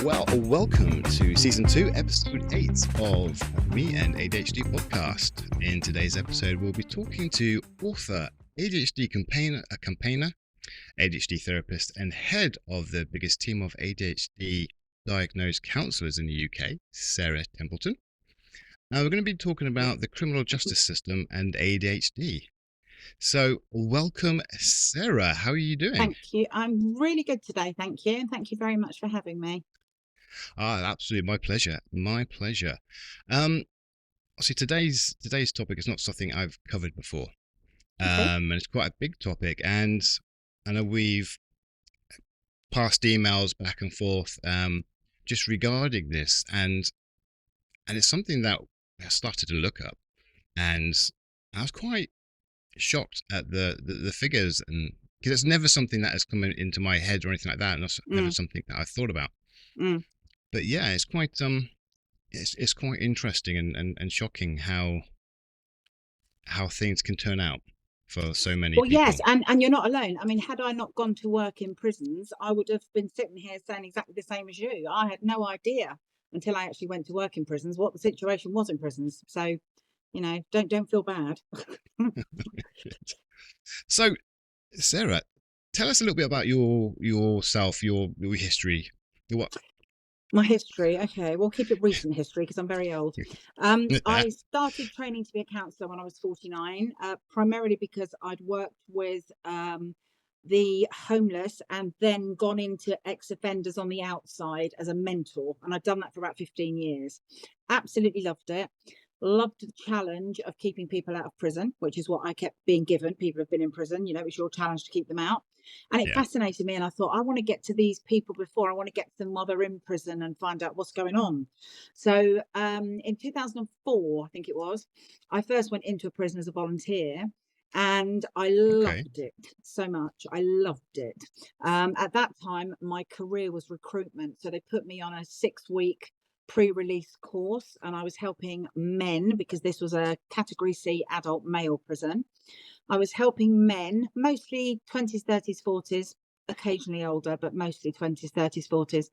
Well, welcome to Season 2, Episode 8 of Me and ADHD Podcast. In today's episode, we'll be talking to author, ADHD campaigner, ADHD therapist, and head of the biggest team of ADHD diagnosed counsellors in the UK, Sarah Templeton. Now, we're going to be talking about the criminal justice system and ADHD. So, welcome, Sarah. How are you doing? Thank you. I'm really good today, thank you. And thank you very much for having me. Absolutely, my pleasure. My pleasure. See, today's topic is not something I've covered before, and it's quite a big topic. And I know we've passed emails back and forth, just regarding this, and it's something that I started to look up, and I was quite shocked at the figures, and because it's never something that has come into my head or anything like that, and it's never something that I've thought about. But yeah, it's quite it's quite interesting and shocking how things can turn out for so many Well, people. yes, and you're not alone. I mean, had I not gone to work in prisons, I would have been sitting here saying exactly the same as you. I had no idea until I actually went to work in prisons what the situation was in prisons. So, don't feel bad. So, Sarah, tell us a little bit about yourself, your history. My history, okay, we'll keep it recent history because I'm very old. I started training to be a counsellor when I was 49, primarily because I'd worked with the homeless and then gone into ex-offenders on the outside as a mentor. And I'd done that for about 15 years. Absolutely loved it. Loved the challenge of keeping people out of prison, which is what I kept being given. People have been in prison, it's your challenge to keep them out. And it fascinated me. And I thought, I want to get to these people before I want to get to them while they're in prison and find out what's going on. So in 2004, I think it was, I first went into a prison as a volunteer. And I loved it so much. I loved it. At that time, my career was recruitment. So they put me on a 6-week pre-release course, and I was helping men because this was a category C adult male prison. I was helping men, mostly 20s, 30s, 40s, occasionally older, but mostly 20s, 30s, 40s,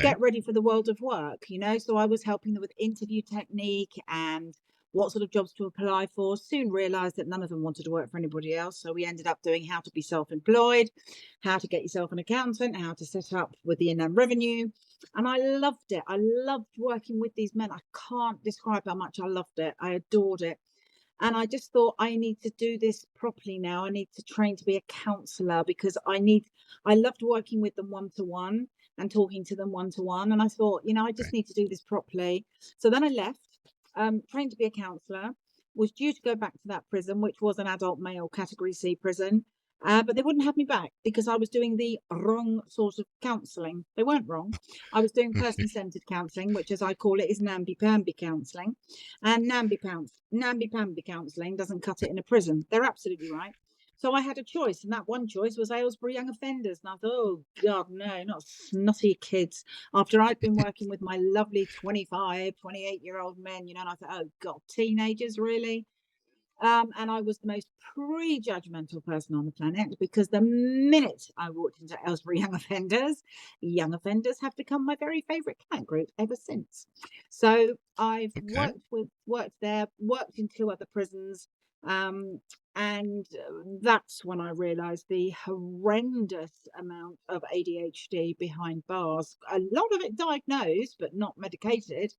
get ready for the world of work, so I was helping them with interview technique and what sort of jobs to apply for. Soon realized that none of them wanted to work for anybody else. So we ended up doing how to be self-employed, how to get yourself an accountant, how to set up with the Inland Revenue. And I loved it. I loved working with these men. I can't describe how much I loved it. I adored it. And I just thought, I need to do this properly now. I need to train to be a counsellor because I loved working with them one-to-one and talking to them one-to-one. And I thought, I just need to do this properly. So then I left. Trained to be a counsellor, was due to go back to that prison, which was an adult male category C prison, but they wouldn't have me back because I was doing the wrong sort of counselling. They weren't wrong. I was doing person-centred counselling, which, as I call it, is namby-pamby counselling. And namby-pamby counselling doesn't cut it in a prison. They're absolutely right. So I had a choice, and that one choice was Aylesbury Young Offenders. And I thought, oh, God, no, not snotty kids. After I'd been working with my lovely 25, 28-year-old men, and I thought, oh, God, teenagers, really? And I was the most pre-judgmental person on the planet because the minute I walked into Aylesbury Young Offenders have become my very favourite client group ever since. So I've worked there, worked in 2 other prisons, and that's when I realised the horrendous amount of ADHD behind bars. A lot of it diagnosed, but not medicated,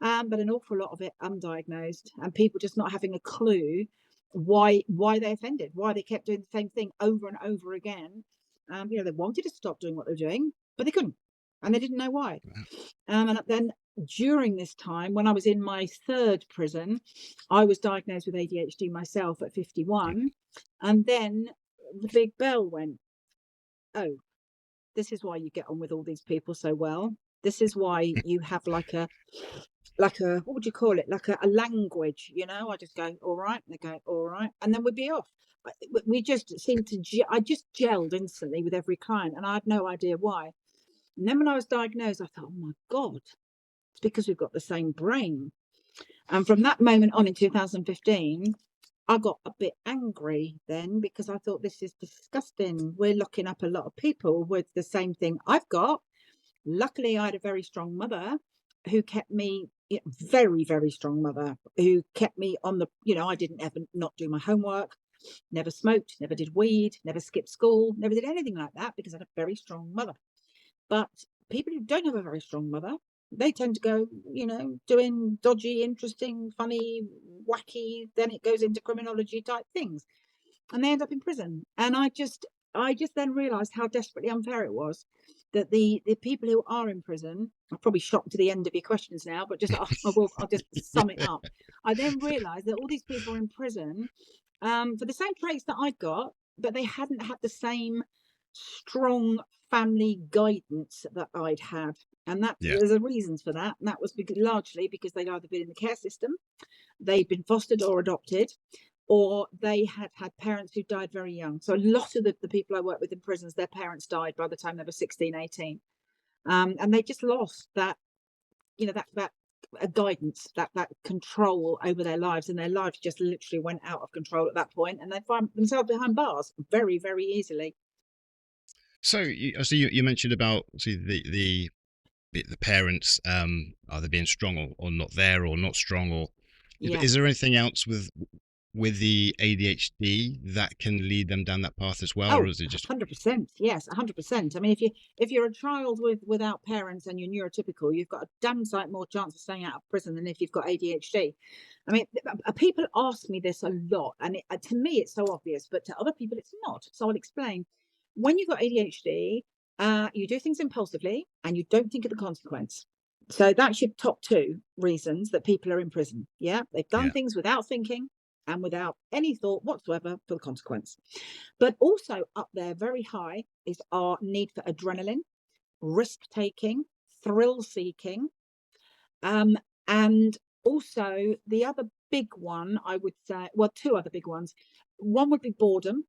but an awful lot of it undiagnosed, and people just not having a clue why they offended, why they kept doing the same thing over and over again. They wanted to stop doing what they were doing, but they couldn't, and they didn't know why. And then during this time, when I was in my 3rd prison, I was diagnosed with ADHD myself at 51. And then the big bell went, oh, this is why you get on with all these people so well. This is why you have like a, what would you call it? Like a language, I just go, all right. They go, all right. And then we'd be off. We just seemed to, I just gelled instantly with every client, and I had no idea why. And then when I was diagnosed, I thought, oh my God, it's because we've got the same brain. And from that moment on in 2015, I got a bit angry then because I thought, this is disgusting. We're locking up a lot of people with the same thing I've got. Luckily, I had a very strong mother who kept me, very, very strong mother who kept me on the, I didn't ever not do my homework, never smoked, never did weed, never skipped school, never did anything like that because I had a very strong mother. But people who don't have a very strong mother, they tend to go, doing dodgy, interesting, funny, wacky, then it goes into criminology type things. And they end up in prison. And I just then realized how desperately unfair it was that the people who are in prison, I'm probably shocked to the end of your questions now, but I'll just sum it up. I then realized that all these people are in prison for the same traits that I'd got, but they hadn't had the same strong family guidance that I'd had. And that Yeah. there's a reasons for that. And that was largely because they'd either been in the care system, they'd been fostered or adopted, or they had had parents who died very young. So a lot of the people I work with in prisons, their parents died by the time they were 16, 18. And they just lost that, that guidance, that control over their lives, and their lives just literally went out of control at that point, and they find themselves behind bars very, very easily. So you mentioned about the parents either being strong or not there or not strong, or Yeah. is there anything else with the ADHD that can lead them down that path as well, or Oh, is it just 100%. Yes, 100%. I mean, if you're a child without parents and you're neurotypical, you've got a damn sight more chance of staying out of prison than if you've got ADHD. I mean, people ask me this a lot, and to me it's so obvious, but to other people it's not. So I'll explain. When you've got ADHD, you do things impulsively and you don't think of the consequence. So that's your top two reasons that people are in prison. Yeah, they've done yeah, things without thinking and without any thought whatsoever for the consequence. But also up there, very high, is our need for adrenaline, risk taking, thrill seeking. And also, the other big one, I would say, well, two other big ones. One would be boredom,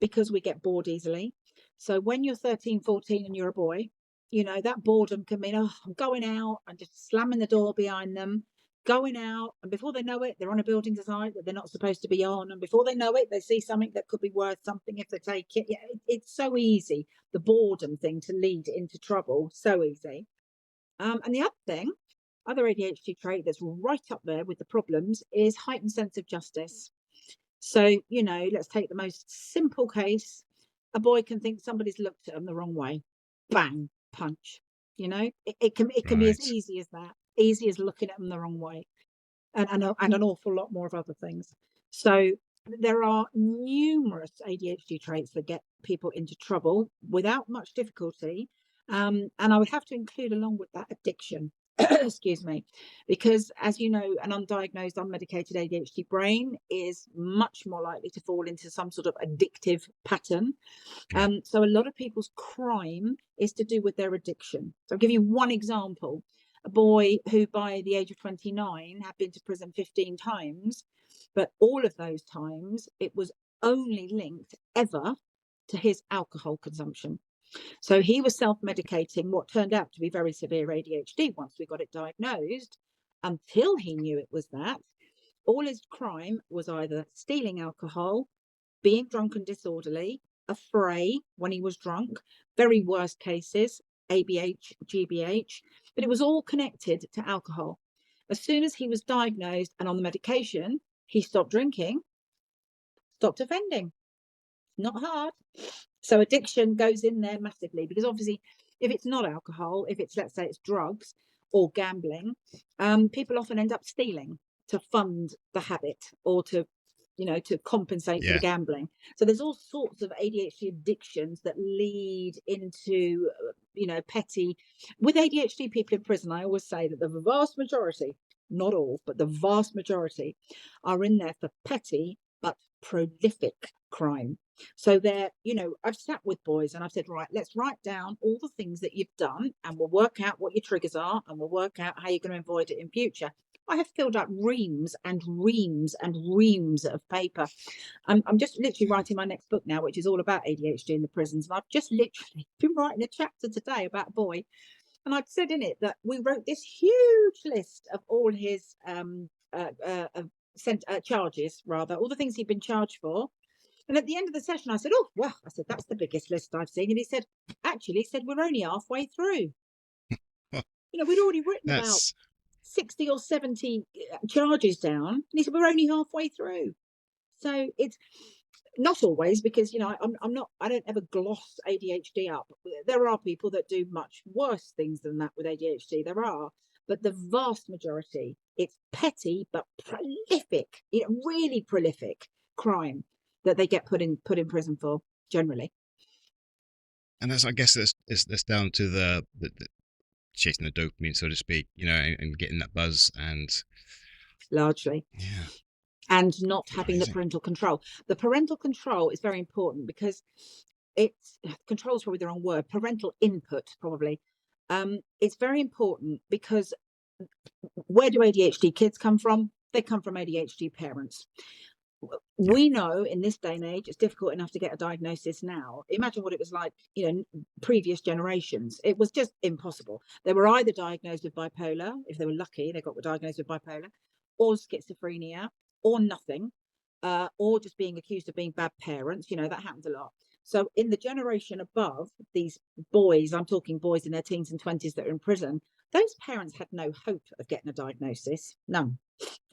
because we get bored easily. So when you're 13, 14 and you're a boy, that boredom can mean, oh, I'm going out and just slamming the door behind them, going out. And before they know it, they're on a building site that they're not supposed to be on. And before they know it, they see something that could be worth something if they take it. Yeah, it's so easy, the boredom thing, to lead into trouble. So easy. And the other thing, other ADHD trait that's right up there with the problems is heightened sense of justice. So, let's take the most simple case. A boy can think somebody's looked at them the wrong way. Bang, punch. It can be as right, easy as that, easy as looking at them the wrong way, and an awful lot more of other things. So there are numerous ADHD traits that get people into trouble without much difficulty. And I would have to include along with that addiction. Excuse me, because as you know, an undiagnosed, unmedicated ADHD brain is much more likely to fall into some sort of addictive pattern. yeah, So a lot of people's crime is to do with their addiction. So I'll give you one example. A boy who by the age of 29 had been to prison 15 times, but all of those times it was only linked ever to his alcohol consumption. So he was self-medicating what turned out to be very severe ADHD once we got it diagnosed. Until he knew it was that, all his crime was either stealing alcohol, being drunk and disorderly, a fray when he was drunk, very worst cases, ABH, GBH, but it was all connected to alcohol. As soon as he was diagnosed and on the medication, he stopped drinking, stopped offending. Not hard. So addiction goes in there massively, because obviously if it's not alcohol, if it's, let's say it's drugs or gambling, people often end up stealing to fund the habit, or to compensate for the yeah, gambling. So there's all sorts of ADHD addictions that lead into, petty. With ADHD people in prison, I always say that the vast majority, not all, but the vast majority, are in there for petty but prolific crime. So I've sat with boys and I've said, right, let's write down all the things that you've done and we'll work out what your triggers are and we'll work out how you're going to avoid it in future. I have filled up reams and reams and reams of paper. I'm just literally writing my next book now, which is all about ADHD in the prisons. And I've just literally been writing a chapter today about a boy. And I've said in it that we wrote this huge list of all his charges, rather, all the things he'd been charged for. And at the end of the session, I said, "Oh, well," I said, "that's the biggest list I've seen." And he said, "Actually," he said, "we're only halfway through." We'd already written about That's 60 or 70 charges down. And he said, we're only halfway through. So it's not always, because I'm not, I don't ever gloss ADHD up. There are people that do much worse things than that with ADHD. There are, but the vast majority, it's petty but prolific, really prolific crime that they get put in prison for generally. and that's I guess that's down to the chasing the dopamine, so to speak, and getting that buzz, and Largely. yeah, And not having the amazing. parental control. The parental control is very important because it's control is probably the wrong word. Parental input, probably. It's very important because where do ADHD kids come from? They come from ADHD parents. Yeah, We know in this day and age it's difficult enough to get a diagnosis now. Imagine what it was like, previous generations. It was just impossible. They were either diagnosed with bipolar, if they were lucky, they got diagnosed with bipolar, or schizophrenia, or nothing, or just being accused of being bad parents. That happens a lot. So in the generation above, these boys, I'm talking boys in their teens and 20s that are in prison, those parents had no hope of getting a diagnosis. None.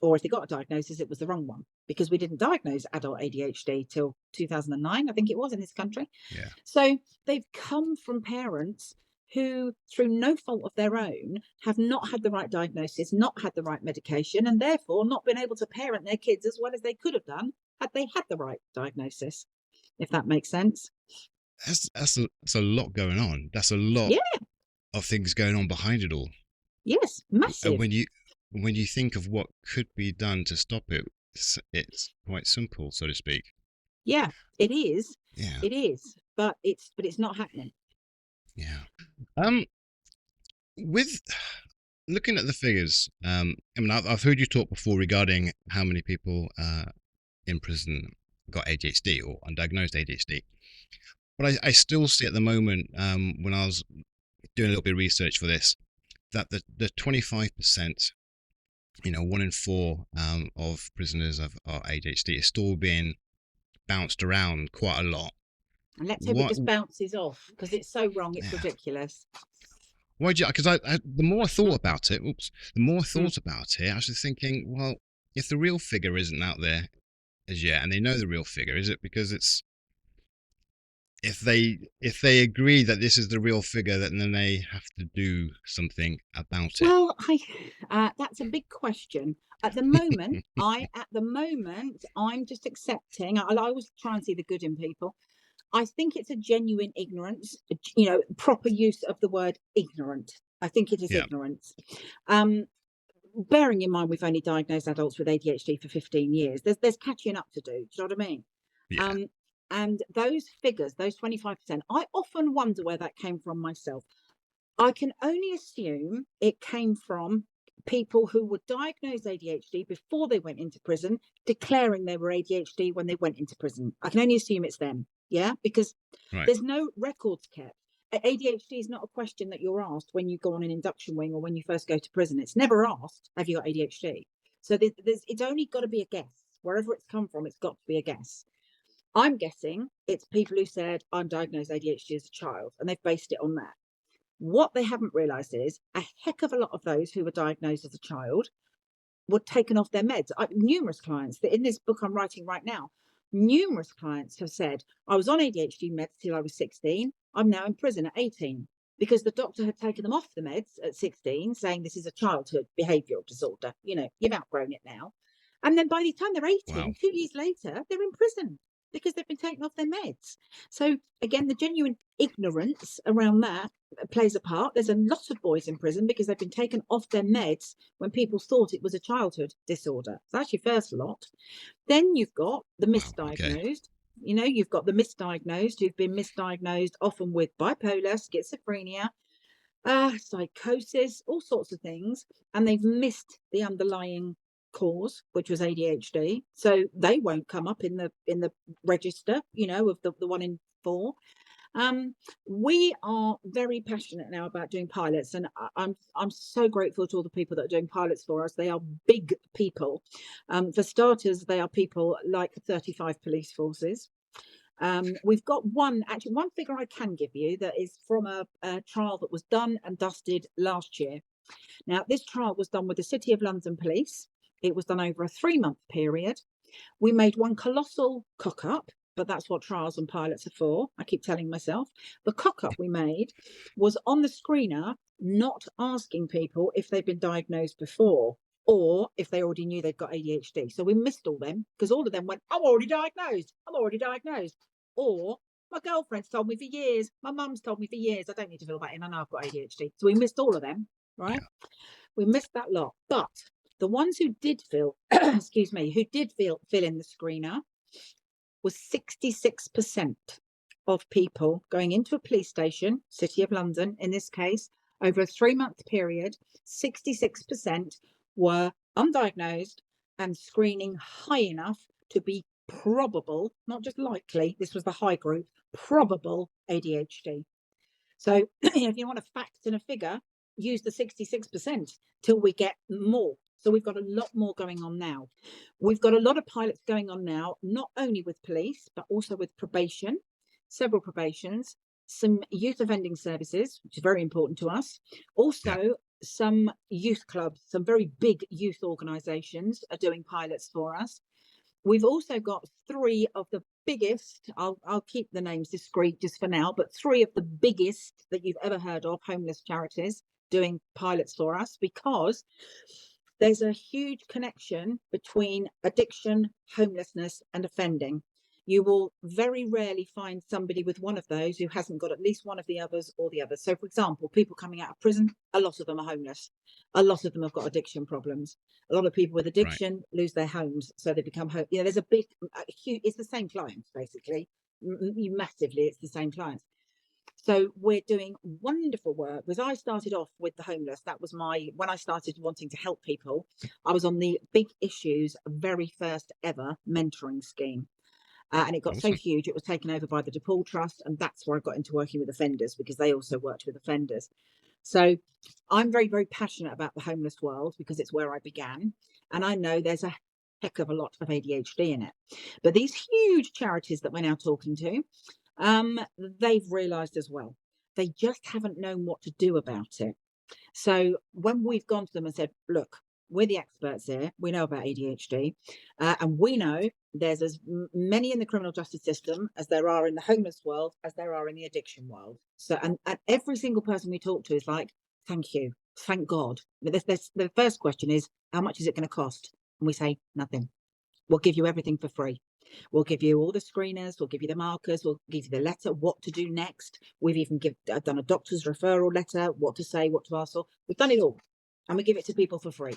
Or if they got a diagnosis, it was the wrong one, because we didn't diagnose adult ADHD till 2009, I think it was, in this country. yeah. So they've come from parents who, through no fault of their own, have not had the right diagnosis, not had the right medication, and therefore not been able to parent their kids as well as they could have done had they had the right diagnosis, if that makes sense. That's a lot going on. That's a lot Yeah, of things going on behind it all. yes, And massive. when you think of what could be done to stop it, it's quite simple, so to speak. Yeah, it is. Yeah, It is. But it's not happening. yeah. With looking at the figures, I mean, I've heard you talk before regarding how many people in prison got ADHD or undiagnosed ADHD, but I still see at the moment, when I was doing a little bit of research for this, that the 25%, 1 in 4 of prisoners are ADHD is still being bounced around quite a lot. And let's hope it What? just bounces off, because it's so wrong, it's Yeah. ridiculous. Why do you? Because the more I thought Mm, about it, the more I mm. thought about it, I was thinking, well, if the real figure isn't out there as yet, and they know the real figure, is it because it's if they agree that this is the real figure, then they have to do something about it? Well, that's a big question. At the moment, I'm just accepting. I always try and see the good in people. I think it's a genuine ignorance, proper use of the word ignorant. I think it is Yeah, ignorance. Um, Bearing in mind we've only diagnosed adults with ADHD for 15 years, there's catching up to do. Do you know what I mean? yeah, Um, and those figures, those 25%, I often wonder where that came from myself. I can only assume it came from people who were diagnosed ADHD before they went into prison, declaring they were ADHD when they went into prison. I can only assume it's them. Yeah, because right. there's no records kept. ADHD is not a question that you're asked when you go on an induction wing or when you first go to prison. It's never asked, have you got ADHD? So it's only got to be a guess. Wherever it's come from, it's got to be a guess. I'm guessing it's people who said, I'm diagnosed ADHD as a child, and they've based it on that. What they haven't realised is a heck of a lot of those who were diagnosed as a child were taken off their meds. Numerous clients that in this book I'm writing right now, numerous clients have said, I was on ADHD meds till I was 16. I'm now in prison at 18 because the doctor had taken them off the meds at 16, saying this is a childhood behavioural disorder. You've outgrown it now. And then by the time they're Wow. 18, 2 years later, they're in prison because they've been taken off their meds. So again, the genuine ignorance around that plays a part. There's a lot of boys in prison because they've been taken off their meds when people thought it was a childhood disorder. So that's your first lot. Then you've got the Wow. Okay. misdiagnosed. You've got the misdiagnosed who've been misdiagnosed often with bipolar, schizophrenia, psychosis, all sorts of things, and they've missed the underlying cause, which was ADHD. So they won't come up in the register, of the 1 in 4. We are very passionate now about doing pilots, and I'm so grateful to all the people that are doing pilots for us. They are big people. For starters, they are people like 35 police forces. We've got one figure I can give you that is from a trial that was done and dusted last year. Now, this trial was done with the City of London Police. It was done over a 3-month period. We made one colossal cock up, but that's what trials and pilots are for. I keep telling myself. The cock up we made was on the screener, not asking people if they've been diagnosed before or if they already knew they'd got ADHD. So we missed all them because all of them went, I'm already diagnosed. I'm already diagnosed. Or my girlfriend's told me for years. My mum's told me for years. I don't need to fill that in. I know I've got ADHD. So we missed all of them, right? Yeah. We missed that lot. But the ones who did fill, excuse me, who did fill in the screener was 66% of people going into a police station, City of London in this case, over a 3-month period, 66% were undiagnosed and screening high enough to be probable, not just likely, this was the high group, probable ADHD. So if you want a fact and a figure, use the 66% till we get more. So we've got a lot more going on now. We've got a lot of pilots going on now, not only with police, but also with probation, several probations, some youth offending services, which is very important to us. Also, some youth clubs, some very big youth organisations are doing pilots for us. We've also got 3 of the biggest, I'll keep the names discreet just for now, but 3 of the biggest that you've ever heard of, homeless charities, doing pilots for us, because there's a huge connection between addiction, homelessness, and offending. You will very rarely find somebody with one of those who hasn't got at least one of the others or the others. So, for example, people coming out of prison, a lot of them are homeless. A lot of them have got addiction problems. A lot of people with addiction lose their homes, so they become home. There's a big, huge. It's the same clients, basically. Massively, it's the same clients. So we're doing wonderful work. Because I started off with the homeless. That was when I started wanting to help people, I was on the big issues, very first ever mentoring scheme. And it got so huge, it was taken over by the DePaul Trust. And that's where I got into working with offenders, because they also worked with offenders. So I'm very, very passionate about the homeless world because it's where I began. And I know there's a heck of a lot of ADHD in it. But these huge charities that we're now talking to, they've realised as well, they just haven't known what to do about it. So when we've gone to them and said, look, we're the experts here, we know about ADHD, and we know there's as many in the criminal justice system as there are in the homeless world as there are in the addiction world. So, and every single person we talk to is like, thank you, thank God. The first question is, how much is it going to cost? And we say, nothing. We'll give you everything for free. We'll give you all the screeners, we'll give you the markers, we'll give you the letter, what to do next. We've even done a doctor's referral letter, what to say, what to ask for. We've done it all, and we give it to people for free.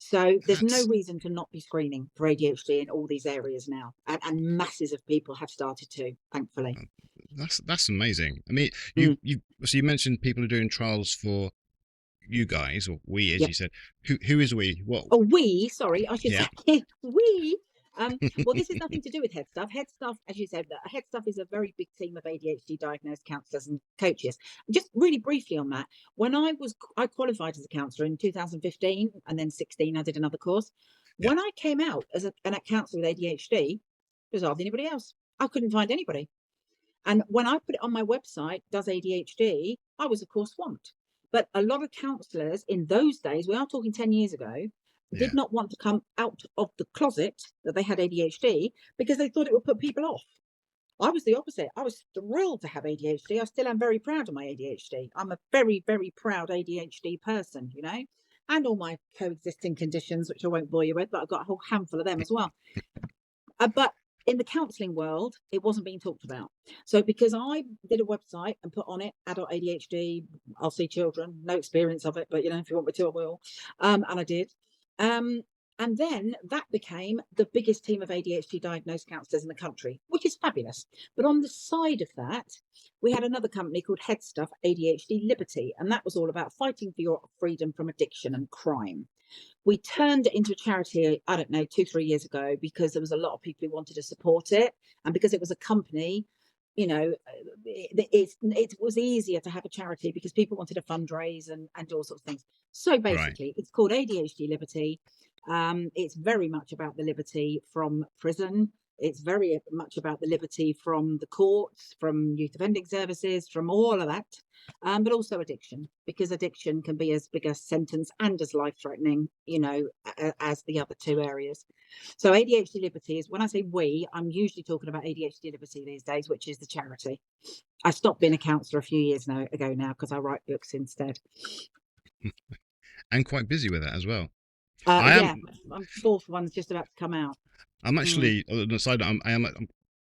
So there's no reason to not be screening for ADHD in all these areas now, and masses of people have started to, thankfully. That's amazing. I mean, so you mentioned people are doing trials for you guys, or we, as you said. Who is we? What? Oh, we. Sorry, I should say we. Well, this has nothing to do with Head Stuff. Head Stuff, as you said, Head Stuff is a very big team of ADHD diagnosed counsellors and coaches. Just really briefly on that, when I qualified as a counsellor in 2015, and then 16, I did another course. When I came out as a counsellor with ADHD, there's hardly anybody else. I couldn't find anybody. And when I put it on my website, does ADHD, I was, of course, swamped. But a lot of counsellors in those days, we are talking 10 years ago, did not want to come out of the closet that they had ADHD because they thought it would put people off. I was the opposite. I was thrilled to have ADHD. I still am very proud of my ADHD. I'm a very, very proud ADHD person, and all my coexisting conditions, which I won't bore you with, but I've got a whole handful of them as well. But in the counselling world, it wasn't being talked about. So because I did a website and put on it, adult ADHD, I'll see children, no experience of it, but if you want me to, I will. And I did. And then that became the biggest team of ADHD diagnosed counsellors in the country, which is fabulous. But on the side of that, we had another company called Head Stuff ADHD Liberty, and that was all about fighting for your freedom from addiction and crime. We turned it into a charity, I don't know, 2-3 years ago, because there was a lot of people who wanted to support it. And because it was a company, it was easier to have a charity because people wanted to fundraise and all sorts of things. So basically, It's called ADHD Liberty. It's very much about the liberty from prison. It's very much about the liberty from the courts, from youth offending services, from all of that, but also addiction, because addiction can be as big a sentence and as life-threatening, as the other two areas. So ADHD Liberty is, when I say we, I'm usually talking about ADHD Liberty these days, which is the charity. I stopped being a counsellor a few years ago now because I write books instead. And quite busy with that as well. I Yeah, am. my fourth one's just about to come out. I'm actually on the side.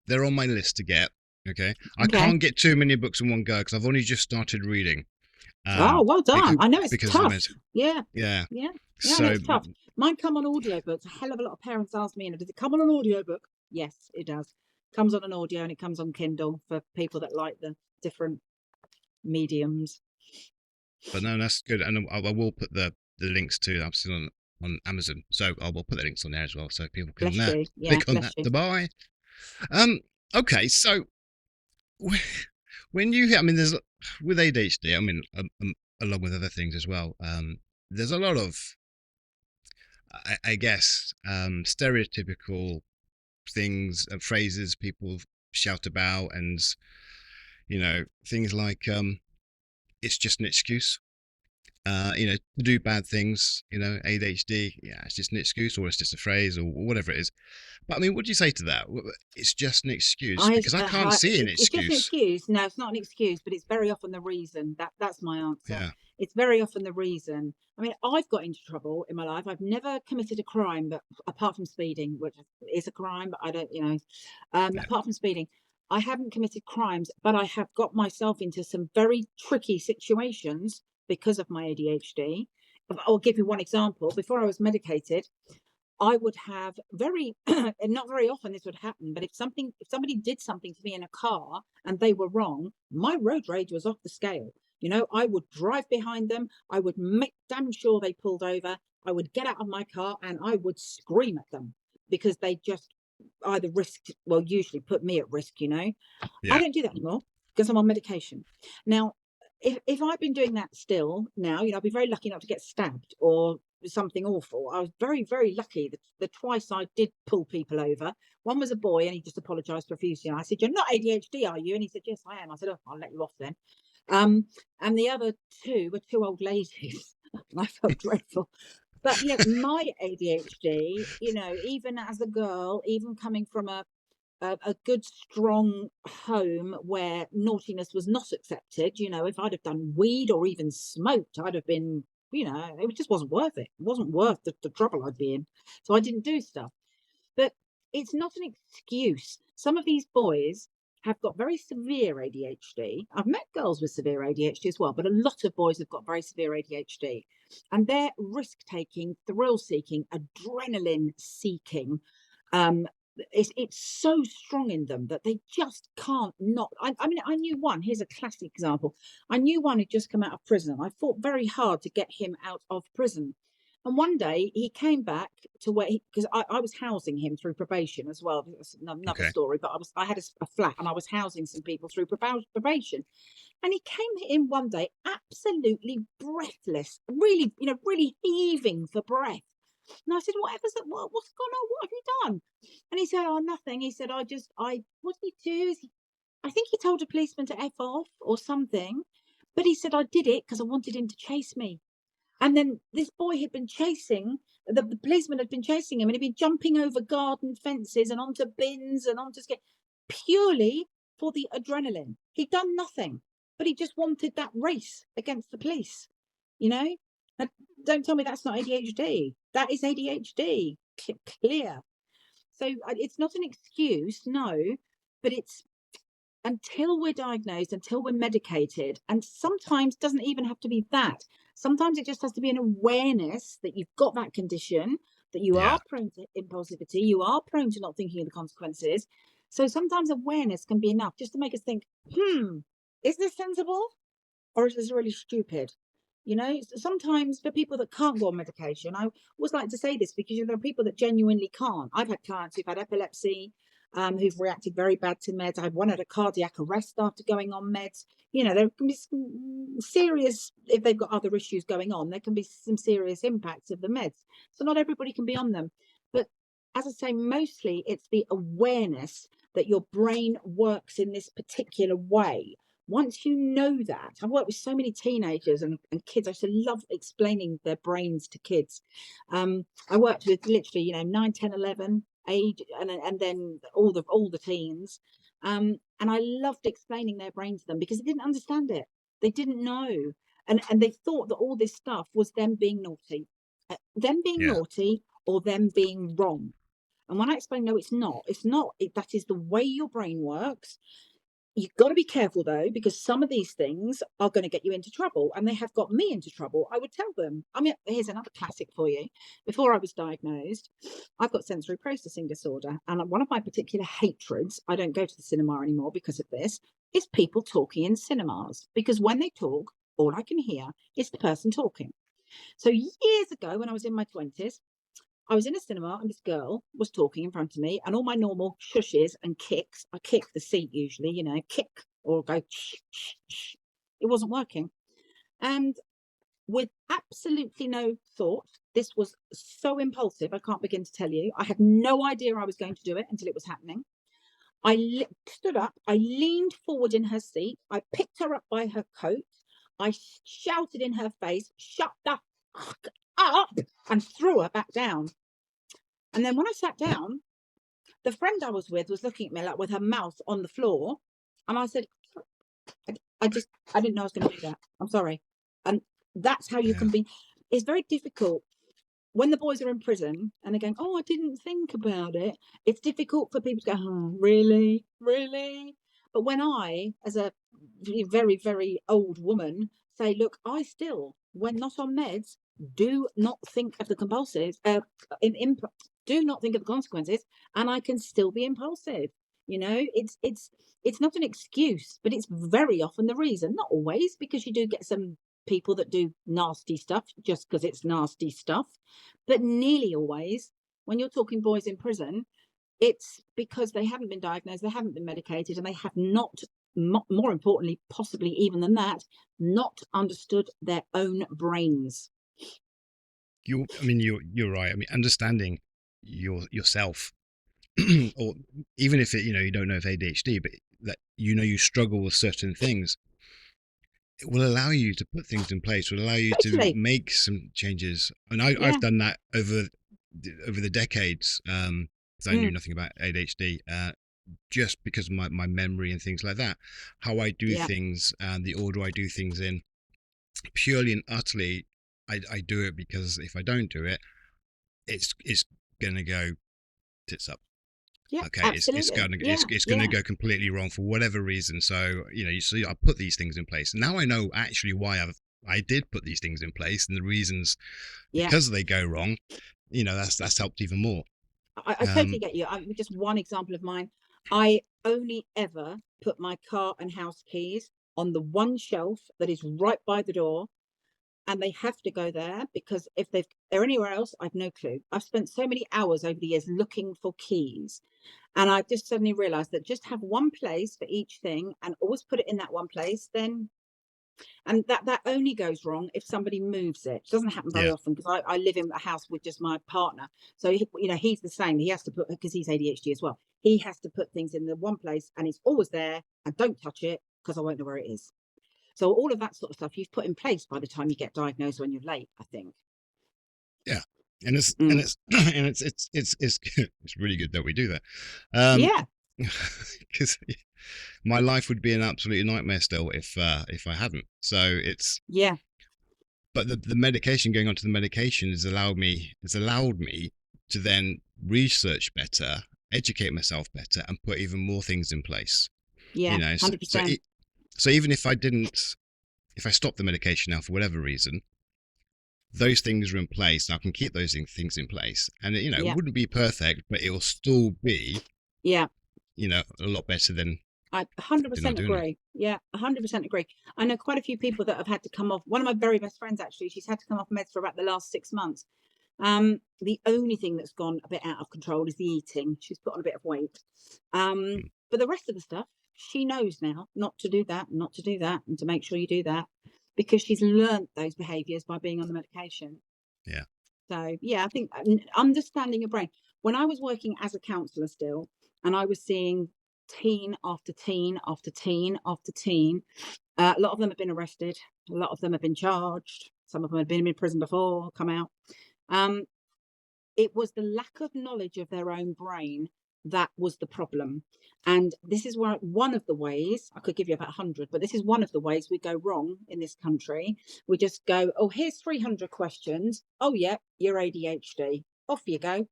They're on my list to get. Okay, I Okay. can't get too many books in one go because I've only just started reading. Oh, well Because done. I know it's because of tough. it. Yeah, Yeah. yeah, yeah. I know So it's tough. Mine come on audiobooks. A hell of a lot of parents ask me, does it come on an audiobook? Yes, it does. Comes on an audio and it comes on Kindle for people that like the different mediums. but no, that's good, and I will put the links to I've seen on Amazon, so I will put the links on there as well, so people can Bless you. Yeah, click on bless that you. to buy. Okay, so when you, I mean, there's with ADHD, I mean, along with other things as well, there's a lot of, I guess, stereotypical things and phrases people shout about, and things like it's just an excuse. To do bad things, ADHD, yeah, it's just an excuse, or it's just a phrase, or whatever it is. But I mean, what do you say to that? It's just an excuse, because I can't see an It's just an excuse. excuse. No, it's not an excuse, but it's very often the reason. That's my answer. Yeah, It's very often the reason. I mean, I've got into trouble in my life. I've never committed a crime, but apart from speeding, which is a crime, but I don't, yeah, apart from speeding, I haven't committed crimes, but I have got myself into some very tricky situations because of my ADHD. I'll give you one example. Before I was medicated, I would have very, and not very often this would happen, but if somebody did something to me in a car and they were wrong, my road rage was off the scale. I would drive behind them. I would make damn sure they pulled over. I would get out of my car and I would scream at them because they just either usually put me at risk. I yeah. don't do that anymore because I'm on medication. Now, if I'd been doing that still now, I'd be very lucky not to get stabbed or something awful. I was very, very lucky that the twice I did pull people over. One was a boy and he just apologized profusely. I said, "You're not ADHD, are you?" And he said, "Yes, I am." I said, "Oh, I'll let you off then." Um, and the other two were two old ladies. I felt dreadful. But my ADHD, even as a girl, even coming from a good strong home where naughtiness was not accepted, if I'd have done weed or even smoked, I'd have been, it just wasn't worth it. It wasn't worth the trouble I'd be in. So I didn't do stuff. But it's not an excuse. Some of these boys have got very severe ADHD. I've met girls with severe ADHD as well, but a lot of boys have got very severe ADHD. And they're risk taking, thrill seeking, adrenaline seeking. Um, it's so strong in them that they just can't not. I mean, I knew one. Here's a classic example. I knew one who'd just come out of prison. I fought very hard to get him out of prison. And one day he came back to where because I was housing him through probation as well. That's another Okay. story, but I had a flat and I was housing some people through probation. And he came in one day absolutely breathless, really, really heaving for breath. And I said, what's gone on? What have you done? And he said, "Oh, nothing." He said, what did he do? I think he told a policeman to F off or something. But he said, "I did it because I wanted him to chase me." And then this boy had been chasing, the policeman had been chasing him and he'd been jumping over garden fences and onto bins and purely for the adrenaline. He'd done nothing, but he just wanted that race against the police, you know? And don't tell me that's not ADHD. That is ADHD, clear. So it's not an excuse, no, but it's until we're diagnosed, until we're medicated, and sometimes doesn't even have to be that. Sometimes it just has to be an awareness that you've got that condition, that you Yeah. are prone to impulsivity, you are prone to not thinking of the consequences. So sometimes awareness can be enough just to make us think, is this sensible or is this really stupid? Sometimes for people that can't go on medication, I always like to say this because there are people that genuinely can't. I've had clients who've had epilepsy, who've reacted very bad to meds. I had one at a cardiac arrest after going on meds. There can be some serious, if they've got other issues going on, there can be some serious impacts of the meds. So not everybody can be on them. But as I say, mostly it's the awareness that your brain works in this particular way. Once you know that, I've worked with so many teenagers and kids. I used to love explaining their brains to kids. I worked with literally, 9, 10, 11 age, and then all the teens. And I loved explaining their brain to them because they didn't understand it. They didn't know. And they thought that all this stuff was them being naughty. Them being Yeah. naughty or them being wrong. And when I explain, no, it's not. It's not. That is the way your brain works. You've got to be careful though, because some of these things are going to get you into trouble, and they have got me into trouble. I would tell them. I mean, here's another classic for you. Before I was diagnosed, I've got sensory processing disorder, and one of my particular hatreds, I don't go to the cinema anymore because of this, is people talking in cinemas. Because when they talk, all I can hear is the person talking. So years ago, when I was in my 20s, I was in a cinema and this girl was talking in front of me, and all my normal shushes and kicks, I kick the seat usually, kick or go shh, shh, shh. It wasn't working. And with absolutely no thought, this was so impulsive, I can't begin to tell you. I had no idea I was going to do it until it was happening. I stood up, I leaned forward in her seat, I picked her up by her coat, I shouted in her face, "Shut the fuck up," and threw her back down. And then when I sat down, the friend I was with was looking at me like with her mouth on the floor. And I said, I didn't know I was going to do that. I'm sorry. And that's how you Yeah. can be. It's very difficult when the boys are in prison and they're going, "Oh, I didn't think about it." It's difficult for people to go, "Oh, really? Really?" But when I, as a very, very old woman, say, "Look, I still, when not on meds, do not think of the compulsives, do not think of the consequences, and I can still be impulsive." It's not an excuse, but it's very often the reason. Not always, because you do get some people that do nasty stuff just because it's nasty stuff, but nearly always, when you're talking boys in prison, it's because they haven't been diagnosed, they haven't been medicated, and they have not, more importantly, possibly even than that, not understood their own brains. You're right. I mean, understanding yourself, or even if you don't know if ADHD, but that you struggle with certain things, it will allow you to put things in place. Will allow you to Totally. make some changes. And Yeah. I've done that over the decades, because I knew Mm. nothing about ADHD. Just because of my memory and things like that, how I do Yeah. things and the order I do things in, purely and utterly, I do it because if I don't do it, it's gonna go tits up. Yeah. Okay, it's Absolutely. gonna Yeah. it's gonna Yeah. go completely wrong for whatever reason. So you see, I put these things in place. Now I know actually why I did put these things in place and the reasons Yeah. because they go wrong. That's helped even more. I totally Um, get you. Just one example of mine. I only ever put my car and house keys on the one shelf that is right by the door, and they have to go there because if they're anywhere else, I've no clue. I've spent so many hours over the years looking for keys, and I just suddenly realized that just have one place for each thing and always put it in that one place, then and that only goes wrong if somebody moves it. It doesn't happen very yeah, often because I live in a house with just my partner. So, he's the same. He has to put, because he's ADHD as well, he has to put things in the one place and it's always there and don't touch it because I won't know where it is. So all of that sort of stuff you've put in place by the time you get diagnosed when you're late, I think. yeah, and it's and Mm. it's and it's it's really good that we do that. Um, Yeah. because my life would be an absolute nightmare still if I hadn't. So it's Yeah. but the medication, going on to the medication, has allowed me to then research better, educate myself better, and put even more things in place. Yeah. So 100%. so even if I stop the medication now for whatever reason, those things are in place, and I can keep those things in place, and it Yeah. wouldn't be perfect, but it will still be Yeah. a lot better I than not 100% doing it. agree. Yeah, 100% agree. I know quite a few people that have had to come off. One of my very best friends, actually, she's had to come off meds for about the last 6 months. The only thing that's gone a bit out of control is the eating. She's put on a bit of weight. Mm, But the rest of the stuff, she knows now not to do that, not to do that, and to make sure you do that because she's learnt those behaviours by being on the medication. yeah, So yeah, I think understanding your brain. when I was working as a counsellor still, and I was seeing teen after teen after teen after teen, a lot of them have been arrested, a lot of them have been charged, some of them have been in prison before, come out. Um, it was the lack of knowledge of their own brain that was the problem. And this is where one of the ways, I could give you about 100, but this is one of the ways we go wrong in this country. We just go, oh, here's 300 questions. Oh, yeah, you're ADHD. Off you go.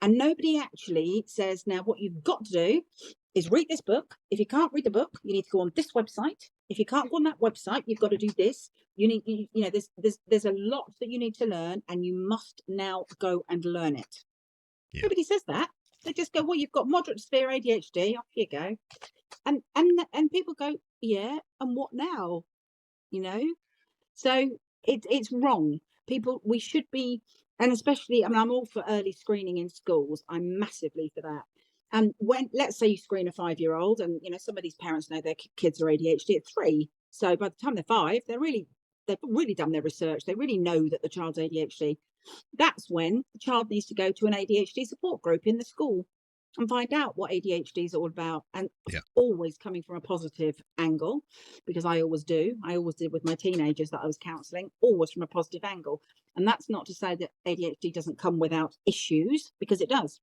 And nobody actually says, now what you've got to do is read this book. If you can't read the book, you need to go on this website. If you can't go on that website, you've got to do this. You need, you know, there's a lot that you need to learn, and you must now go and learn it. Yeah. Nobody says that. They just go, well, you've got moderate to severe ADHD. Off you go. And people go, yeah, and what now? You know, so it's wrong. People, we should be, and especially, I mean, I'm all for early screening in schools. I'm massively for that. And when, let's say you screen a 5-year-old, and you know, some of these parents know their kids are ADHD at 3. So by the time they're 5, they've really done their research. They really know that the child's ADHD. That's when the child needs to go to an ADHD support group in the school and find out what ADHD is all about, and Yeah. always coming from a positive angle, because I always do. I always did with my teenagers that I was counselling, always from a positive angle. And that's not to say that ADHD doesn't come without issues, because it does.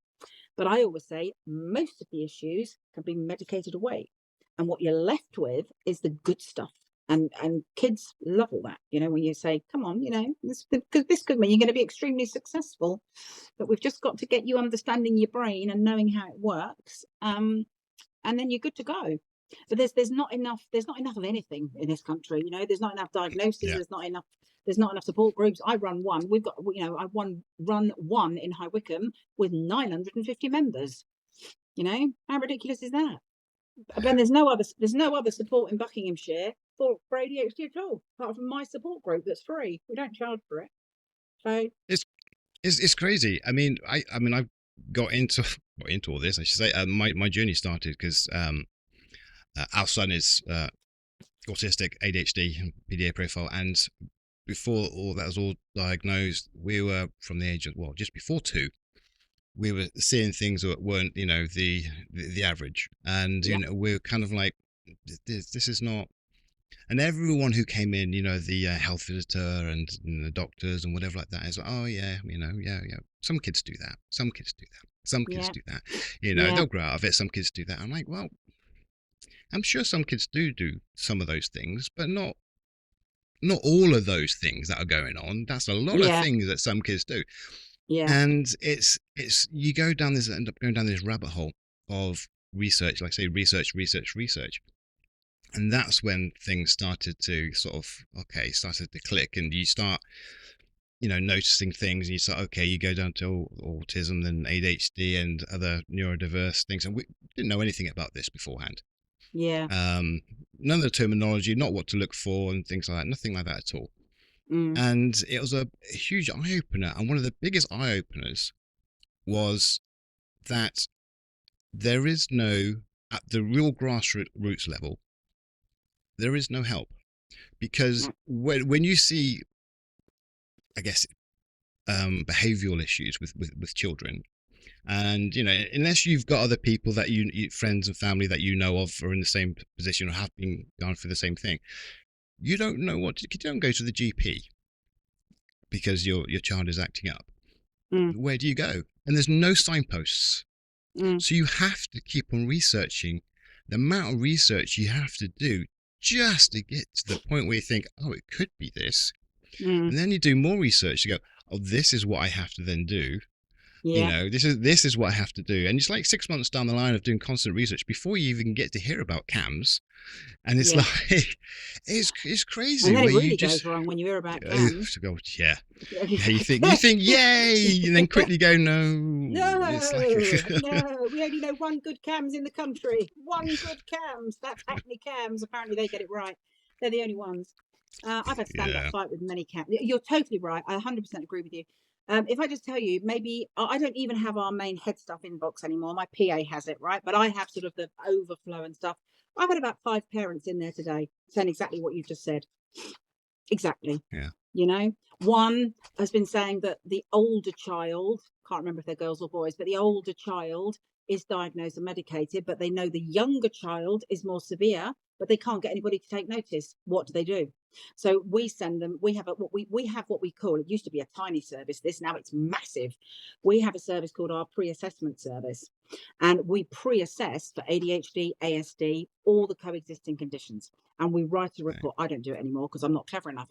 But I always say most of the issues can be medicated away. And what you're left with is the good stuff. And kids love all that, you know, when you say, come on, you know, this could mean you're going to be extremely successful, but we've just got to get you understanding your brain and knowing how it works. And then you're good to go. But there's not enough of anything in this country, you know. There's not enough diagnosis. Yeah. There's not enough support groups. I run one. We've got, you know, run one in High Wycombe with 950 members. You know, how ridiculous is that? But there's no other support in Buckinghamshire for ADHD at all, apart from my support group that's free. We don't charge for it. So It's crazy. I mean, I got into all this, I should say. My journey started because our son is autistic, ADHD, PDA profile, and before all that was all diagnosed, we were from the age of, well, just before 2, we were seeing things that weren't, you know, the average, and you know, we're kind of like, this is not. And everyone who came in, you know, the health visitor and the doctors and whatever like that, is like, oh yeah, you know, yeah, some kids do that, some kids do that, some kids do that, you know, they'll grow out of it. Some kids do that. I'm like, well, I'm sure some kids do some of those things, but not all of those things that are going on. That's a lot of things that some kids do. Yeah. And it's you end up going down this rabbit hole of research, like say research. And that's when things started to started to click, and you start, you know, noticing things, and you start, okay, you go down to autism and ADHD and other neurodiverse things. And we didn't know anything about this beforehand. Yeah. None of the terminology, not what to look for and things like that, nothing like that at all. And it was a huge eye-opener. And one of the biggest eye-openers was that there is no, at the real grassroots level, there is no help. Because when you see, I guess, behavioral issues with children, and you know, unless you've got other people that you friends and family that you know of are in the same position or have been gone through the same thing, you don't know you don't go to the GP because your child is acting up. Where do you go? And there's no signposts. So you have to keep on researching. The amount of research you have to do just to get to the point where you think, oh, it could be this. And then you do more research to go, oh, this is what I have to then do. You know, this is what I have to do. And it's like 6 months down the line of doing constant research before you even get to hear about CAMS. And it's like, it's crazy. And then it really goes wrong when you hear about CAMS. You think, yay, and then quickly go, no. No, we only know one good CAMS in the country. One good CAMS. That's Hackney CAMS. Apparently they get it right. They're the only ones. I've had to stand up fight with many CAMS. You're totally right. I 100% agree with you. If I just tell you, maybe I don't even have our main head stuff inbox anymore. My PA has it, right? But I have sort of the overflow and stuff. I've had about 5 parents in there today saying exactly what you've just said. Exactly. Yeah. You know, one has been saying that the older child can't remember if they're girls or boys, but the older child is diagnosed and medicated, but they know the younger child is more severe, but they can't get anybody to take notice. What do? So we send them. We have what we call, it used to be a tiny service. Now it's massive. We have a service called our pre-assessment service, and we pre-assess for ADHD, ASD, all the coexisting conditions. And we write a report. I don't do it anymore because I'm not clever enough.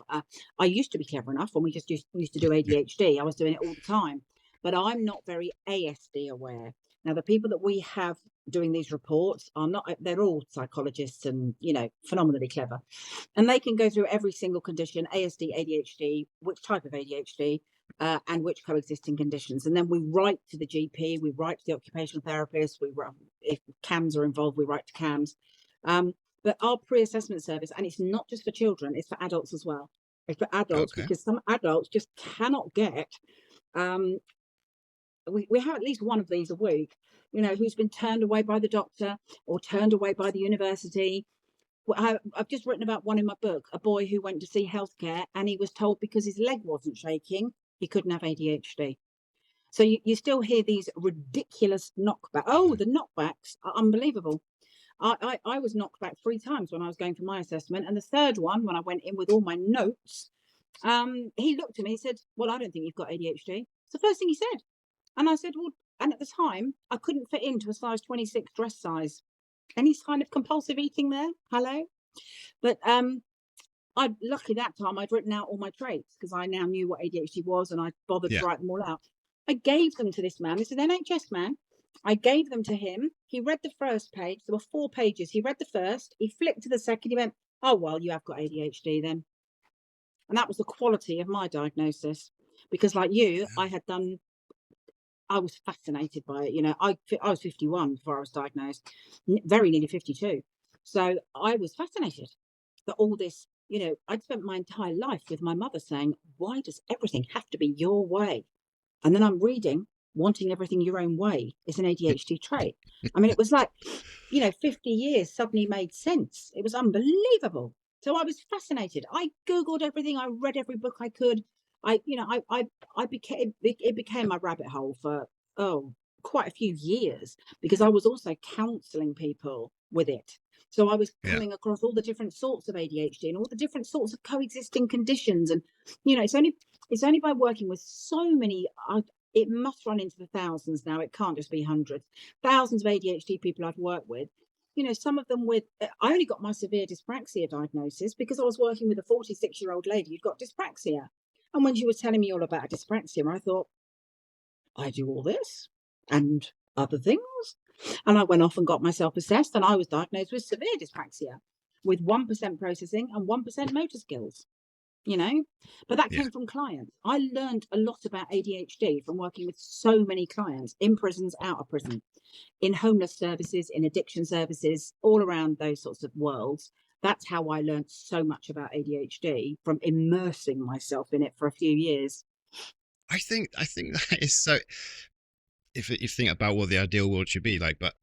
I used to be clever enough when we just used to do ADHD. I was doing it all the time, but I'm not very ASD aware. Now, the people that we have doing these reports are not, they're all psychologists and, phenomenally clever. And they can go through every single condition, ASD, ADHD, which type of ADHD, and which coexisting conditions. And then we write to the GP, we write to the occupational therapist, if CAMS are involved, we write to CAMS. But our pre-assessment service, and it's not just for children, it's for adults as well. It's for adults because some adults just cannot get, we have at least one of these a week, who's been turned away by the doctor or turned away by the university. I've just written about one in my book, a boy who went to see healthcare and he was told because his leg wasn't shaking, he couldn't have ADHD. So you still hear these ridiculous knockbacks. Oh, the knockbacks are unbelievable. I was knocked back 3 times when I was going for my assessment. And the third one, when I went in with all my notes, he looked at me and said, well, I don't think you've got ADHD. It's the first thing he said. And I said, well, and at the time, I couldn't fit into a size 26 dress size. Any kind of compulsive eating there? Hello? But luckily that time I'd written out all my traits because I now knew what ADHD was and I bothered to write them all out. I gave them to this man. This is an NHS man. I gave them to him. He read the first page. There were 4 pages. He read the first. He flicked to the second. He went, oh, well, you have got ADHD then. And that was the quality of my diagnosis. Because like you, I was fascinated by it. I was 51 before I was diagnosed, very nearly 52. So I was fascinated that all this, I'd spent my entire life with my mother saying, why does everything have to be your way? And then I'm reading, wanting everything your own way is an ADHD trait. I mean, it was like, 50 years suddenly made sense. It was unbelievable. So I was fascinated. I Googled everything. I read every book I could. It became my rabbit hole for quite a few years because I was also counselling people with it. So I was coming across all the different sorts of ADHD and all the different sorts of coexisting conditions, and it's only by working with so many. It must run into the thousands now. It can't just be hundreds, thousands of ADHD people I've worked with. Some of them with. I only got my severe dyspraxia diagnosis because I was working with a 46-year-old lady who'd got dyspraxia. And when she was telling me all about dyspraxia, I thought, I do all this and other things. And I went off and got myself assessed, and I was diagnosed with severe dyspraxia with 1% processing and 1% motor skills, But that came from clients. I learned a lot about ADHD from working with so many clients in prisons, out of prison, in homeless services, in addiction services, all around those sorts of worlds. That's how I learned so much about ADHD, from immersing myself in it for a few years. I think that is so. If you think about what the ideal world should be like, but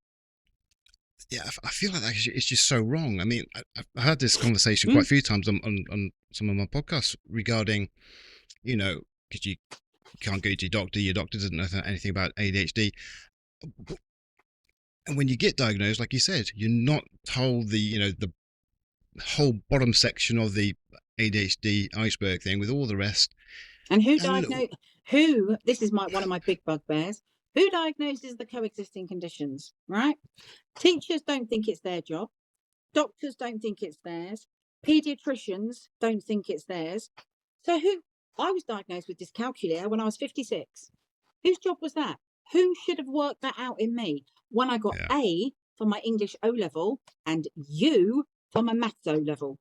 I feel like it's just so wrong. I mean, I've had this conversation quite a few times on some of my podcasts regarding, because you can't go to your doctor doesn't know anything about ADHD. And when you get diagnosed, like you said, you're not told the whole bottom section of the ADHD iceberg thing with all the rest. And this is one of my big bugbears. Who diagnoses the coexisting conditions, right? Teachers don't think it's their job. Doctors don't think it's theirs. Pediatricians don't think it's theirs. So I was diagnosed with dyscalculia when I was 56. Whose job was that? Who should have worked that out in me when I got A for my English O level and U for my maths O level?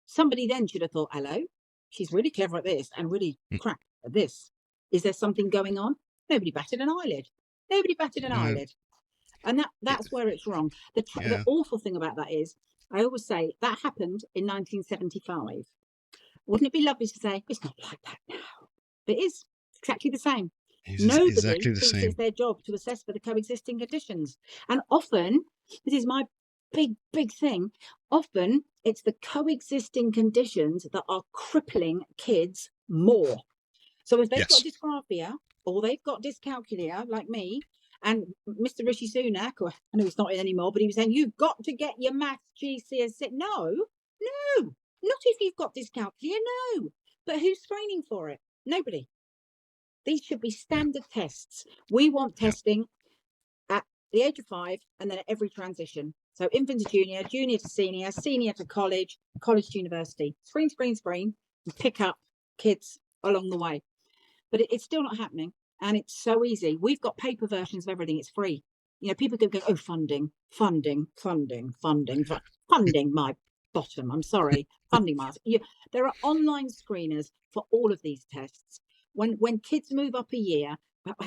Somebody then should have thought, hello, she's really clever at this and really crap at this. Is there something going on? Nobody batted an eyelid. And that's where it's wrong. The awful thing about that is, I always say, that happened in 1975. Wouldn't it be lovely to say, it's not like that now? But it is exactly the same. Nobody thinks it's their job to assess for the coexisting conditions. And often, this is my big thing, often it's the coexisting conditions that are crippling kids more. So if they've got dysgraphia or they've got dyscalculia like me. And Mr. Rishi Sunak, or I know he's not in anymore, but he was saying, you've got to get your maths GCSE. No, no, not if you've got dyscalculia, no. But who's screening for it? Nobody. These should be Yeah. standard tests. We want Yeah. testing at the age of 5 and then at every transition. So infant to junior, junior to senior, senior to college, college to university. Screen, screen, screen, and pick up kids along the way. But it's still not happening. And it's so easy. We've got paper versions of everything. It's free. You know, people could go, oh, funding, funding my bottom. I'm sorry, funding my. There are online screeners for all of these tests. When kids move up a year,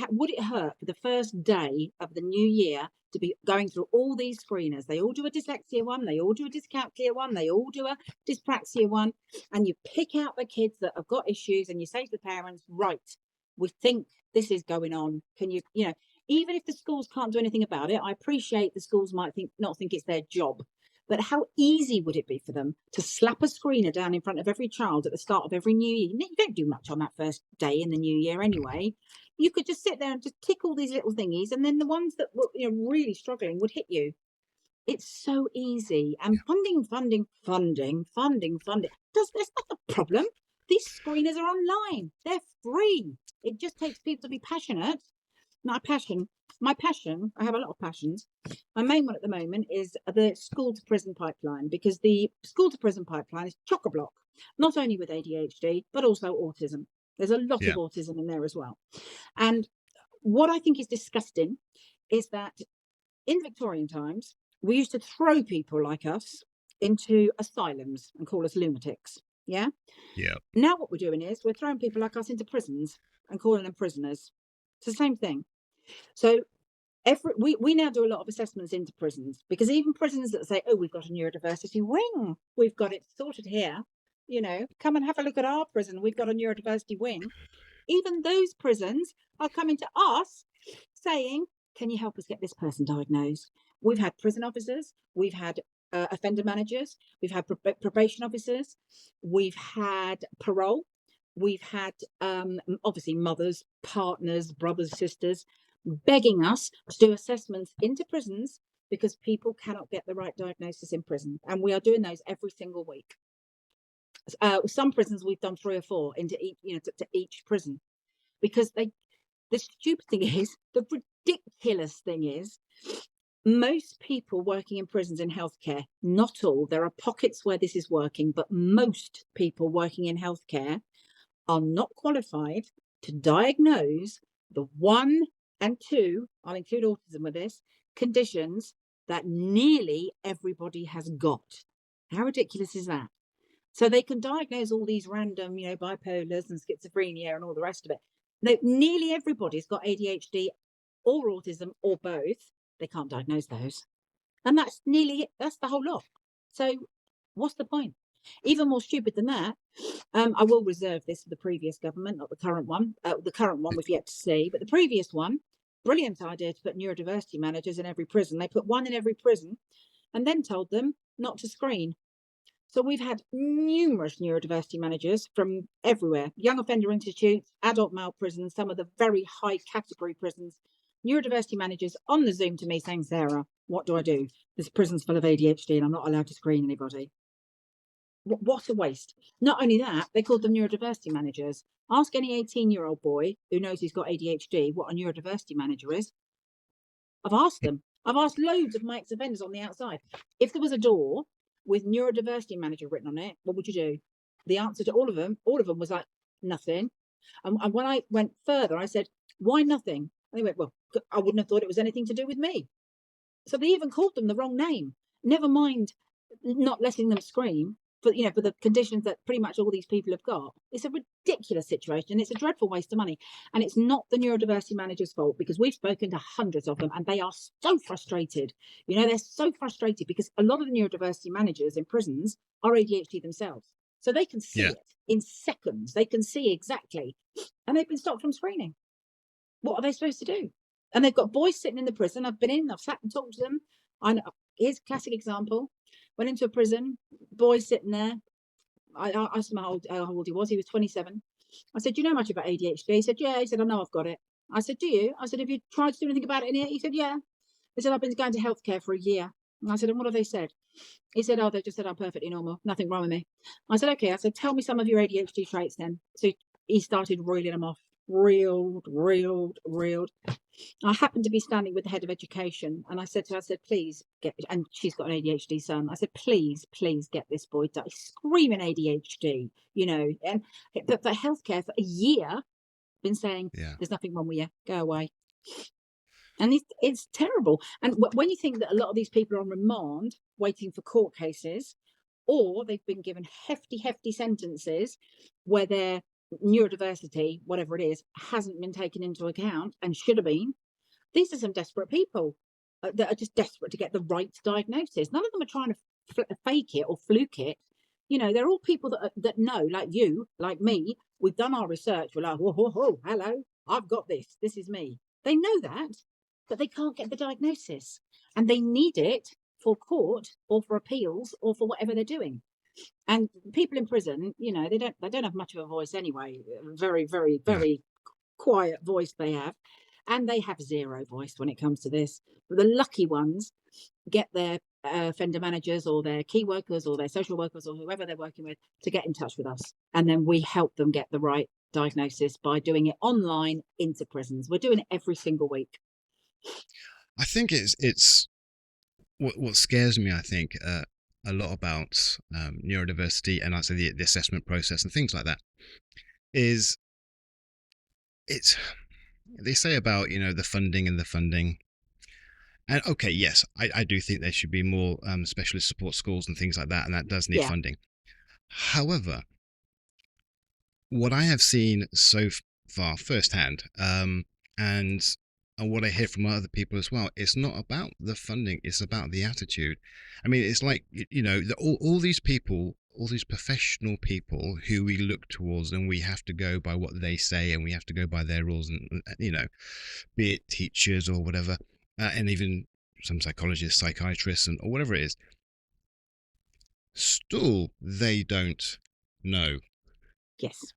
would it hurt for the first day of the new year to be going through all these screeners? They all do a dyslexia one, they all do a dyscalculia one, they all do a dyspraxia one, and you pick out the kids that have got issues and you say to the parents, right, we think this is going on. Can you, even if the schools can't do anything about it, I appreciate the schools might not think it's their job, but how easy would it be for them to slap a screener down in front of every child at the start of every new year? You don't do much on that first day in the new year anyway. You could just sit there and just tick all these little thingies, and then the ones that were really struggling would hit you. It's so easy. And funding. That's not the problem. These screeners are online. They're free. It just takes people to be passionate. My passion, I have a lot of passions. My main one at the moment is the school to prison pipeline, because the school to prison pipeline is chock-a-block, not only with ADHD, but also autism. There's a lot of autism in there as well. And what I think is disgusting is that in Victorian times, we used to throw people like us into asylums and call us lunatics. Yeah. Yeah. Now what we're doing is we're throwing people like us into prisons and calling them prisoners. It's the same thing. So we now do a lot of assessments into prisons, because even prisons that say, oh, we've got a neurodiversity wing, we've got it sorted here, come and have a look at our prison, we've got a neurodiversity wing. Even those prisons are coming to us saying, can you help us get this person diagnosed? We've had prison officers, we've had offender managers, we've had probation officers, we've had parole, we've had obviously mothers, partners, brothers, sisters begging us to do assessments into prisons because people cannot get the right diagnosis in prison. And we are doing those every single week. Some prisons we've done 3 or 4 into each, to each prison, because the stupid thing is, the ridiculous thing is, most people working in prisons in healthcare, not all, there are pockets where this is working, but most people working in healthcare are not qualified to diagnose the 1 and 2, I'll include autism with this, conditions that nearly everybody has got. How ridiculous is that? So they can diagnose all these random, bipolars and schizophrenia and all the rest of it. Nearly everybody's got ADHD or autism or both. They can't diagnose those. And that's the whole lot. So what's the point? Even more stupid than that, I will reserve this for the previous government, not the current one. The current one we've yet to see, but the previous one, brilliant idea to put neurodiversity managers in every prison. They put 1 in every prison and then told them not to screen. So we've had numerous neurodiversity managers from everywhere, young offender institutes, adult male prisons, some of the very high category prisons, neurodiversity managers on the Zoom to me saying, Sarah, what do I do? This prison's full of ADHD and I'm not allowed to screen anybody. What a waste. Not only that, they called them neurodiversity managers. Ask any 18-year-old boy who knows he's got ADHD what a neurodiversity manager is. I've asked them. I've asked loads of my ex-offenders on the outside. If there was a door with neurodiversity manager written on it, what would you do? The answer to all of them was like, nothing. And when I went further, I said, why nothing? And they went, well, I wouldn't have thought it was anything to do with me. So they even called them the wrong name. Never mind not letting them scream for the conditions that pretty much all these people have got. It's a ridiculous situation. It's a dreadful waste of money. And it's not the neurodiversity manager's fault, because we've spoken to hundreds of them and they are so frustrated. They're so frustrated because a lot of the neurodiversity managers in prisons are ADHD themselves. So they can see it in seconds. They can see exactly. And they've been stopped from screening. What are they supposed to do? And they've got boys sitting in the prison. I've sat and talked to them. I know. Here's a classic example. Went into a prison, boy sitting there. I asked him how old he was. He was 27. I said, do you know much about ADHD? He said, yeah. He said, I know I've got it. I said, do you? I said, have you tried to do anything about it in here? He said, yeah. He said, I've been going to healthcare for a year. And I said, and what have they said? He said, oh, they just said I'm perfectly normal. Nothing wrong with me. I said, okay. I said, tell me some of your ADHD traits then. So he started reeling them off. Reeled. I happened to be standing with the head of education, and I said to her, I said, please get, and she's got an ADHD son. I said, please get this boy done. He's screaming ADHD, you know, and but for healthcare for a year, been saying, Yeah. there's nothing wrong with you, go away. And it's terrible. And when you think that a lot of these people are on remand waiting for court cases, or they've been given hefty sentences where their neurodiversity, whatever it is, hasn't been taken into account and should have been, these are some desperate people that are just desperate to get the right diagnosis. None of them are trying to fake it or fluke it. You know, they're all people that know, like you, like me. We've done our research. We're like, whoa, hello, I've got this. This is me. They know that, but they can't get the diagnosis, and they need it for court or for appeals or for whatever they're doing. And people in prison, you know, they don't have much of a voice anyway. Very Yeah. quiet voice they have, and they have zero voice when it comes to this. But the lucky ones get their offender managers or their key workers or their social workers or whoever they're working with to get in touch with us, and then we help them get the right diagnosis by doing it online into prisons. We're doing it every single week. I think it's what scares me. I think a lot about neurodiversity, and I say the assessment process and things like that, is it's they say about the funding and the funding. And okay, yes, I do think there should be more specialist support schools and things like that, and that does need Yeah, funding. However, what I have seen so far firsthand, and what I hear from other people as well, it's not about the funding; it's about the attitude. I mean, it's like all these people, all these professional people who we look towards, and we have to go by what they say, and we have to go by their rules, and be it teachers or whatever, and even some psychologists, psychiatrists, or whatever it is. Still, they don't know. yes,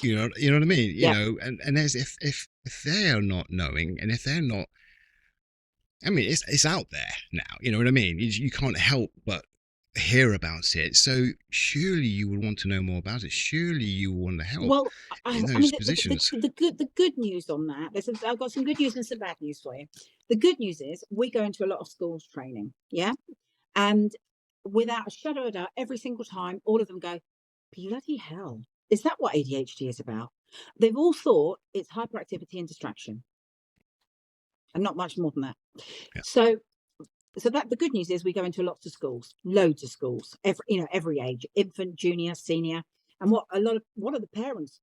You know what I mean. yeah. And as if they are not knowing, and if they're not, I mean, it's out there now. You know what I mean. You can't help but hear about it. So surely you would want to know more about it. Surely you will want to help Well, in I mean, those positions. the good news on that. I've got some good news and some bad news for you. The good news is we go into a lot of schools training, yeah, and without a shadow of a doubt, every single time, all of them go, bloody hell, is that what ADHD is about? They've all thought it's hyperactivity and distraction, and not much more than that. Yeah. So, that the good news is we go into lots of schools, loads of schools, every age, infant, junior, senior. And what a lot of the parents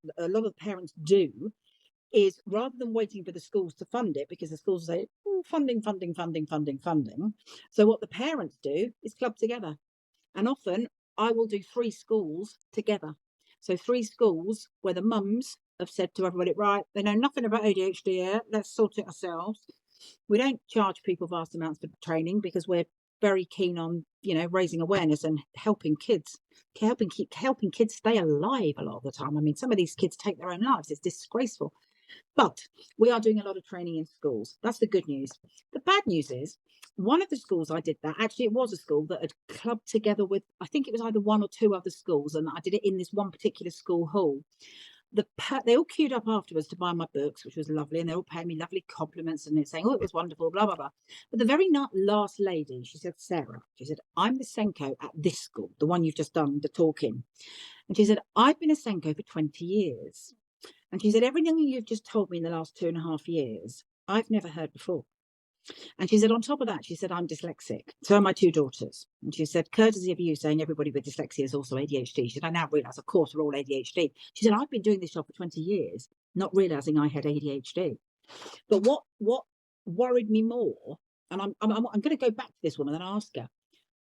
do is, rather than waiting for the schools to fund it, because the schools say, oh, funding. So what the parents do is club together. And often I will do 3 schools together. So 3 schools where the mums have said to everybody, right, they know nothing about ADHD here, let's sort it ourselves. We don't charge people vast amounts for training because we're very keen on, raising awareness and helping kids, helping kids stay alive a lot of the time. I mean, some of these kids take their own lives. It's disgraceful. But we are doing a lot of training in schools. That's the good news. The bad news is, one of the schools I did that, actually, it was a school that had clubbed together with, I think it was either 1 or 2 other schools, and I did it in this one particular school hall. They all queued up afterwards to buy my books, which was lovely, and they're all paying me lovely compliments and they're saying, oh, it was wonderful, blah, blah, blah. But the very last lady, she said, Sarah, she said, I'm the Senko at this school, the one you've just done the talk in. And she said, I've been a Senko for 20 years. And she said, everything you've just told me in the last 2.5 years, I've never heard before. And she said, on top of that, she said, I'm dyslexic. So are my 2 daughters. And she said, courtesy of you saying everybody with dyslexia is also ADHD. She said, I now realise, of course, we're all ADHD. She said, I've been doing this job for 20 years, not realising I had ADHD. But what worried me more, and I'm going to go back to this woman and ask her,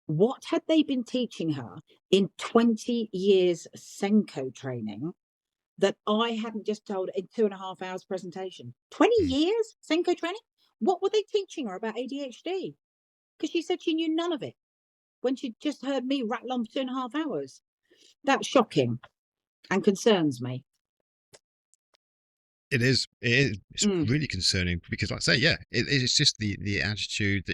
what had they been teaching her in 20 years Senko training that I hadn't just told in 2.5 hours presentation? 20 Mm. years Senko training? What were they teaching her about ADHD? Because she said she knew none of it when she just heard me rattle on for 2.5 hours. That's shocking and concerns me. It is. It is. It's Mm, really concerning because, like I say, yeah, it's just the attitude.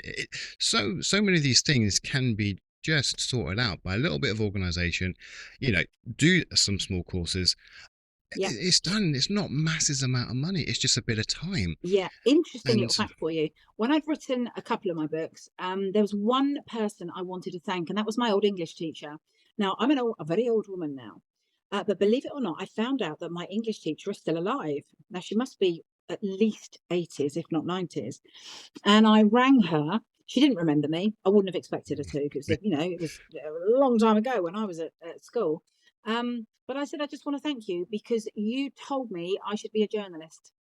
So many of these things can be just sorted out by a little bit of organisation. You know, do some small courses. yeah. It's done. It's not masses amount of money. It's just a bit of time. Yeah, interesting And little fact for you. When I'd written a couple of my books, there was one person I wanted to thank, and that was my old English teacher. Now, I'm a very old woman now, but believe it or not, I found out that my English teacher is still alive. Now, she must be at least 80s, if not 90s. And I rang her. She didn't remember me. I wouldn't have expected her to, because it was a long time ago when I was at school. But I said, I just want to thank you because you told me I should be a journalist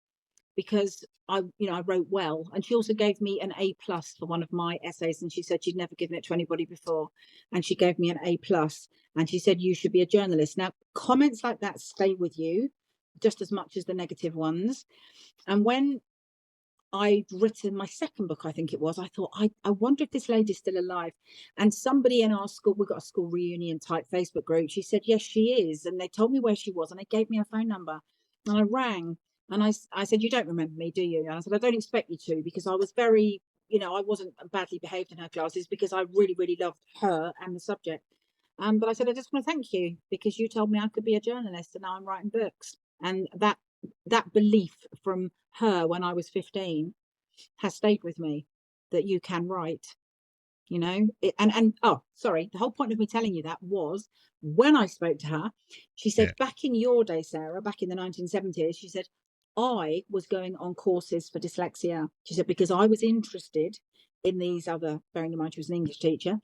because I wrote well. And she also gave me an A plus for one of my essays. And she said she'd never given it to anybody before. And she gave me an A plus. And she said, you should be a journalist. Now, comments like that stay with you just as much as the negative ones. And when I'd written my second book, I think it was, I thought, I wonder if this lady's still alive. And somebody in our school, we got a school reunion type Facebook group. She said, yes, she is. And they told me where she was and they gave me her phone number. And I rang and I said, you don't remember me, do you? And I said, I don't expect you to, because I was very, I wasn't badly behaved in her classes because I really, really loved her and the subject. But I said, I just want to thank you because you told me I could be a journalist and now I'm writing books. And that belief from her when I was 15 has stayed with me, that you can write, and oh, sorry, the whole point of me telling you that was when I spoke to her, she said, yeah, back in your day, Sarah, back in the 1970s, she said, I was going on courses for dyslexia. She said, because I was interested in these other, bearing in mind she was an English teacher,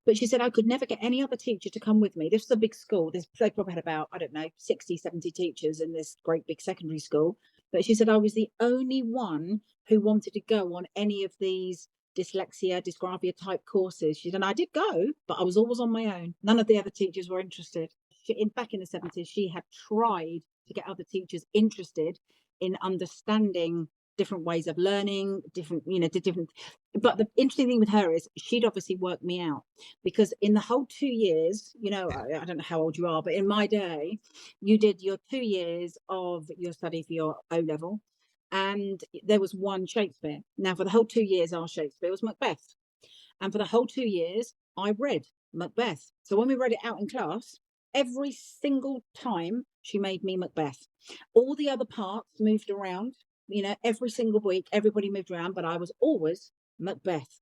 but she said, I could never get any other teacher to come with me. This was a big school. They probably had about, I don't know, 60, 70 teachers in this great big secondary school. But she said, I was the only one who wanted to go on any of these dyslexia, dysgraphia type courses. She said, and I did go, but I was always on my own. None of the other teachers were interested. Back in the 70s, she had tried to get other teachers interested in understanding different ways of learning, different. But the interesting thing with her is she'd obviously worked me out, because in the whole 2 years, yeah, I don't know how old you are, but in my day, you did your 2 years of your study for your O level, and there was one Shakespeare. Now, for the whole 2 years, our Shakespeare was Macbeth. And for the whole 2 years, I read Macbeth. So when we read it out in class, every single time she made me Macbeth. All the other parts moved around, every single week, everybody moved around, but I was always Macbeth.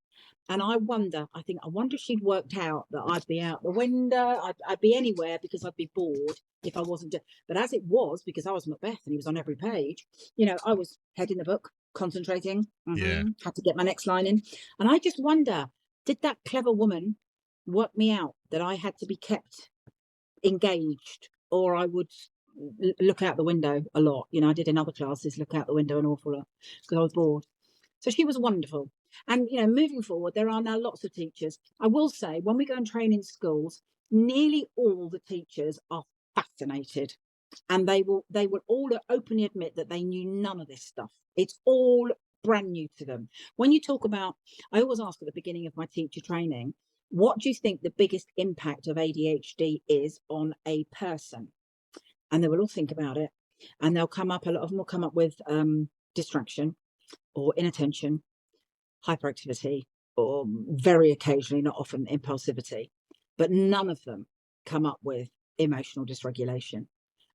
And I wonder if she'd worked out that I'd be out the window, I'd be anywhere because I'd be bored if I wasn't. But as it was, because I was Macbeth and he was on every page, I was heading the book, concentrating, yeah. had to get my next line in. And I just wonder, did that clever woman work me out that I had to be kept engaged, or I would look out the window a lot? I did in other classes look out the window an awful lot because I was bored. So she was wonderful. And moving forward, there are now lots of teachers. I will say, when we go and train in schools, nearly all the teachers are fascinated, and they will all openly admit that they knew none of this stuff. It's all brand new to them. When you talk about, I always ask at the beginning of my teacher training, what do you think the biggest impact of ADHD is on a person? And they will all think about it, and they'll come up, a lot of them will come up with distraction or inattention, hyperactivity, or very occasionally, not often, impulsivity. But none of them come up with emotional dysregulation.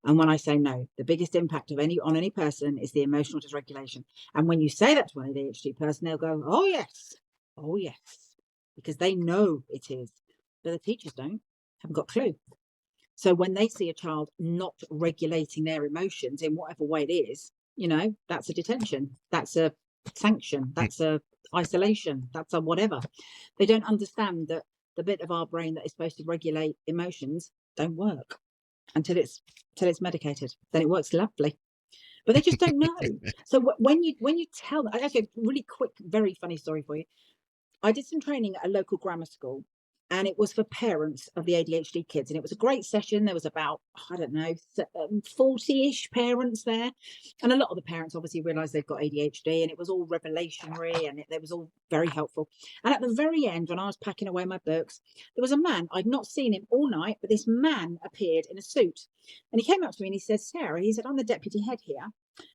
And when I say no, the biggest impact on any person is the emotional dysregulation. And when you say that to an ADHD person, they'll go, oh yes, because they know it is. But the teachers haven't got a clue. So when they see a child not regulating their emotions in whatever way it is, that's a detention, that's a sanction, that's a isolation, that's a whatever. They don't understand that the bit of our brain that is supposed to regulate emotions don't work until it's medicated. Then it works lovely, but they just don't know. So when you tell them, actually, a really quick, very funny story for you. I did some training at a local grammar school, and it was for parents of the ADHD kids. And it was a great session. There was about, I don't know, 40-ish parents there. And a lot of the parents obviously realised they've got ADHD, and it was all revelationary, and it was all very helpful. And at the very end, when I was packing away my books, there was a man. I'd not seen him all night, but this man appeared in a suit. And he came up to me and he said, Sarah, he said, I'm the deputy head here.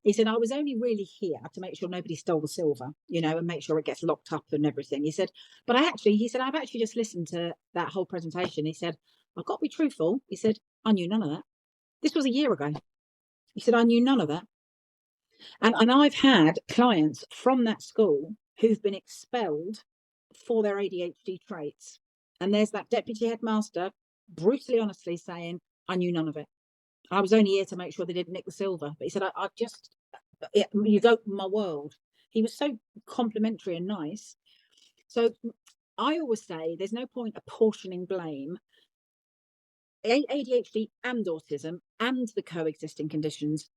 He said, I was only really here to make sure nobody stole the silver, and make sure it gets locked up and everything. He said, but he said, I've actually just listened to that whole presentation. He said, I've got to be truthful. He said, I knew none of that. This was a year ago. He said, I knew none of that. And I've had clients from that school who've been expelled for their ADHD traits. And there's that deputy headmaster brutally honestly saying, I knew none of it. I was only here to make sure they didn't nick the silver. But he said, you've opened my world. He was so complimentary and nice. So I always say there's no point apportioning blame. ADHD and autism and the coexisting conditions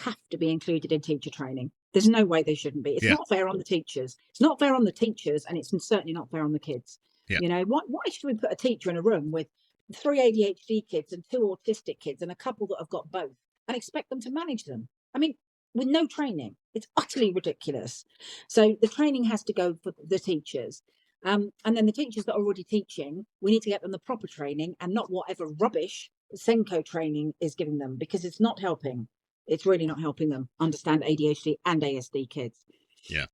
have to be included in teacher training. There's no way they shouldn't be. It's not fair on the teachers. It's not fair on the teachers, and it's certainly not fair on the kids. Why should we put a teacher in a room with 3 ADHD kids and 2 autistic kids and a couple that have got both and expect them to manage them? I mean, with no training, it's utterly ridiculous. So the training has to go for the teachers. And then the teachers that are already teaching, we need to get them the proper training and not whatever rubbish Senko training is giving them, because it's not helping. It's really not helping them understand ADHD and ASD kids. Yeah.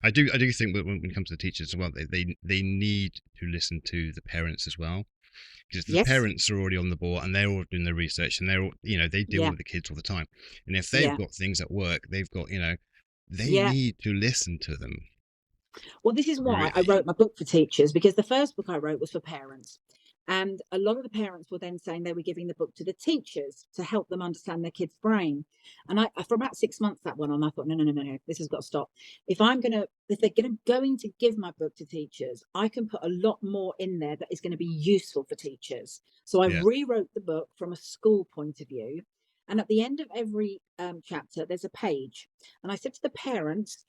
I do think that when it comes to the teachers as well, they need to listen to the parents as well, because the parents are already on the ball and they're all doing the research and they're all, they deal with the kids all the time. And if they've got things at work, they've got, they need to listen to them. Well, this is why I wrote my book for teachers, because the first book I wrote was for parents. And a lot of the parents were then saying they were giving the book to the teachers to help them understand their kid's brain. And for about 6 months that went on, I thought, no, this has got to stop. If they're going to give my book to teachers, I can put a lot more in there that is going to be useful for teachers. So I rewrote the book from a school point of view. And at the end of every chapter, there's a page. And I said to the parents,